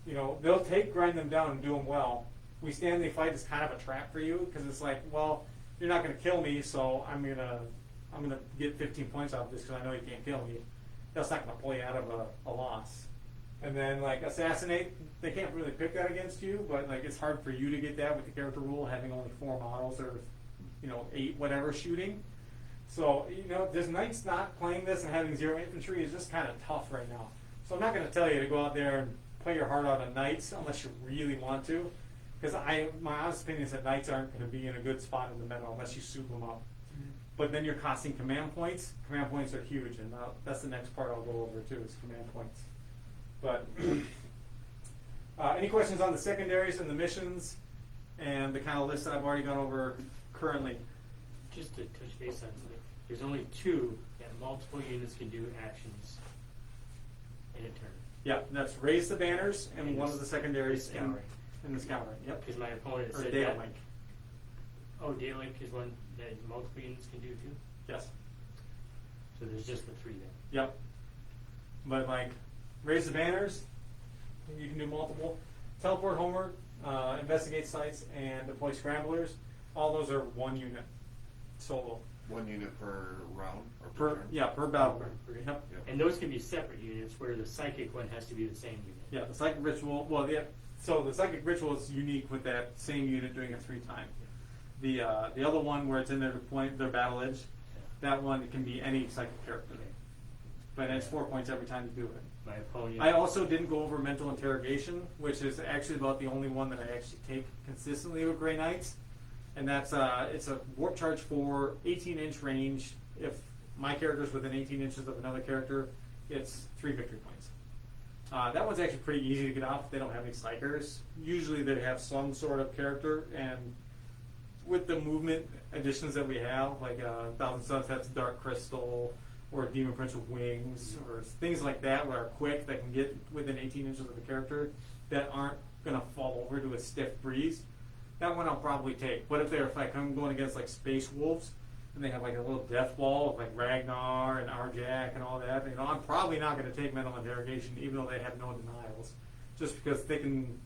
You know, they'll grind them down and do them well. We stand the fight is kind of a trap for you because it's like, well, you're not going to kill me, so I'm gonna get 15 points out of this because I know you can't kill me. That's not going to pull you out of a loss. And then like assassinate, they can't really pick that against you, but like it's hard for you to get that with the character rule having only 4 models or 8 whatever shooting. So this knight's not playing this and having 0 infantry is just kind of tough right now. So I'm not going to tell you to go out there and play your heart out on knights unless you really want to, because my honest opinion is that knights aren't going to be in a good spot in the middle unless you soup them up. But then you're costing command points. Command points are huge, and that's the next part I'll go over too is command points. But any questions on the secondaries and the missions and the kind of list that I've already gone over currently? Just to touch base on something, there's only 2 that multiple units can do actions in a turn. Yeah, that's raise the banners and one of the secondaries Scouring. in the scouring. Yep. Because my opponent Or said data that. link. Oh, data link is one that multiple units can do too? Yes. So there's just the 3 then. Yep. But like raise the banners, you can do multiple. Teleport homeward, investigate sites, and deploy scramblers. All those are 1 unit solo. 1 unit per round or Per turn? per battle. Per- per- Yep. Yep. And those can be separate units where the psychic one has to be the same unit. Yeah, the psychic ritual. Well, yeah. So the psychic ritual is unique with that same unit doing it 3 times. The other one where it's in their battle edge, that one can be any psychic character, Okay. but it's 4 points every time you do it. My opponent. I also didn't go over mental interrogation, which is actually about the only one that I actually take consistently with Grey Knights, and that's it's a warp charge for 18-inch range. If my character's within 18 inches of another character, it's 3 victory points. That one's actually pretty easy to get off if they don't have any psychers. Usually they have some sort of character, and with the movement additions that we have, like Thousand Sunsets, Dark Crystal, or Demon Prince with Wings, or things like that that are quick, that can get within 18 inches of the character, that aren't going to fall over to a stiff breeze, that one I'll probably take. But if I'm going against like Space Wolves, and they have like a little death wall of like Ragnar and Arjak and all that, I'm probably not going to take mental interrogation, even though they have no denials, just because they can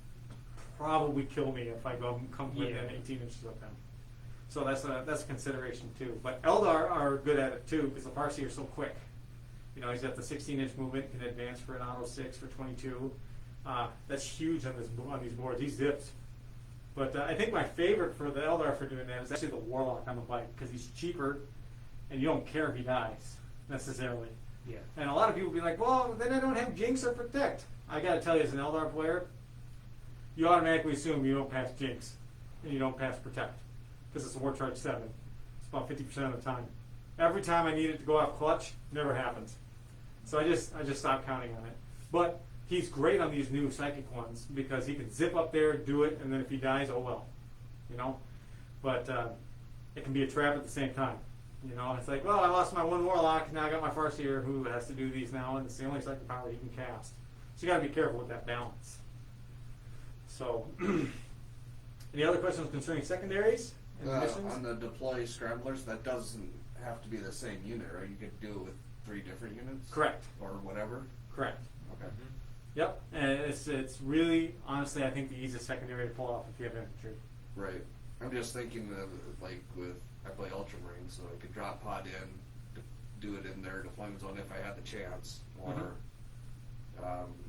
probably kill me if I come within 18 inches of them. So that's a consideration too. But Eldar are good at it too because the Farsi are so quick. He's got the 16-inch movement, can advance for an auto 6 for 22. That's huge on these boards. He zips. But I think my favorite for the Eldar for doing that is actually the Warlock on the bike because he's cheaper, and you don't care if he dies necessarily. Yeah. And a lot of people be like, well, then I don't have Jinx or Protect. I got to tell you, as an Eldar player, you automatically assume you don't pass Jinx and you don't pass Protect because it's a War Charge 7. It's about 50% of the time. Every time I need it to go off clutch, never happens. So I just stopped counting on it. But he's great on these new psychic ones because he can zip up there, do it, and then if he dies, oh well. But it can be a trap at the same time. It's like, well, I lost my 1 Warlock, now I got my Farseer who has to do these now, and it's the only psychic power he can cast. So you got to be careful with that balance. So, any other questions concerning secondaries and missions? On the deploy scramblers, that doesn't have to be the same unit, right? You could do it with 3 different units? Correct. Or whatever? Correct. Okay. Yep, and it's really, honestly, I think the easiest secondary to pull off if you have infantry. Right. I'm just thinking that, like, I play Ultramarine, so I could drop pod in, do it in their deployment zone if I had the chance. Or,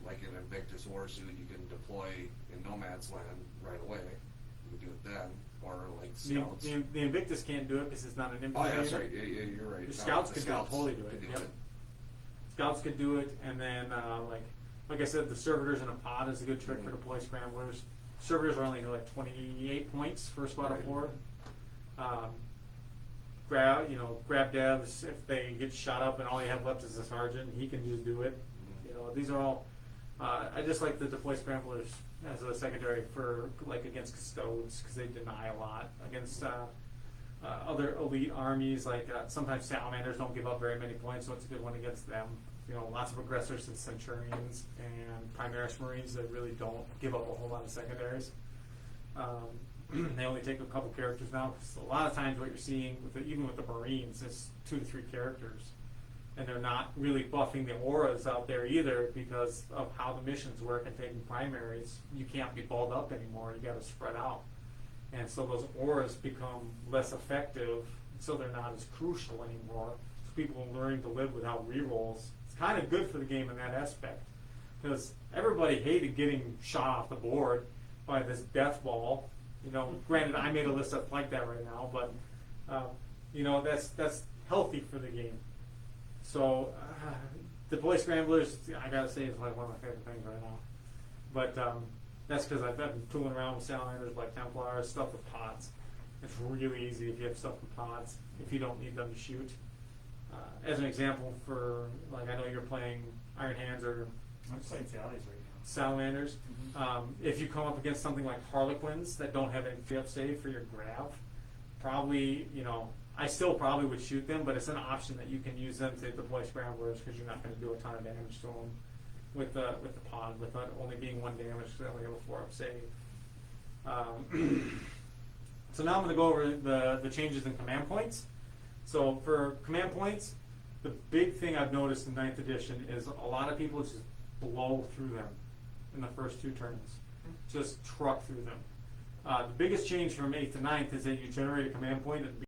like in Invictus Warsuit, you can deploy in No Man's Land right away. You can do it then. Or, like, Scouts. The Invictus can't do it because it's not an infantry. Oh, yeah, that's unit. right. Yeah, you're right. The Scouts The could totally do it. could Yep. Scouts could do it, and then like I said, the servitors in a pod is a good trick for deploy scramblers. Servitors are only like 28 points for a squad of 4. Grab devs, if they get shot up and all you have left is a sergeant, he can just do it. These are all. I just like the deploy scramblers as a secondary for like against custodes because they deny a lot against other elite armies. Like sometimes salamanders don't give up very many points, so it's a good one against them. Lots of aggressors and centurions and Primaris Marines that really don't give up a whole lot of secondaries. They only take a couple characters now. Because a lot of times what you're seeing, even with the Marines, is 2 to 3 characters. and they're not really buffing the auras out there either because of how the missions work and taking primaries. You can't be balled up anymore. You got to spread out, and so those auras become less effective. So they're not as crucial anymore. So people are learning to live without rerolls. It's kind of good for the game in that aspect because everybody hated getting shot off the board by this death ball. You know, granted, I made a list up like that right now, but you know, that's healthy for the game. So the Boy Scramblers, I gotta say, is like one of my favorite things right now. But that's because I've been tooling around with Salamanders, like Templars, stuff with pods. It's really easy if you have stuff with pods, if you don't need them to shoot. As an example, for like, I know you're playing Iron Hands or I'm playing Sally's right now. Salamanders. If you come up against something like Harlequins that don't have any fail save for your grav, probably, you know, I still probably would shoot them, but it's an option that you can use them to deploy Scramblers because you're not going to do a ton of damage to them with the pod, with only being 1 damage because they only have a 4-up save. So now I'm going to go over the changes in command points. So for command points, the big thing I've noticed in 9th edition is a lot of people just blow through them in the first 2 turns. Just truck through them. The biggest change from 8th to 9th is that you generate a command point at the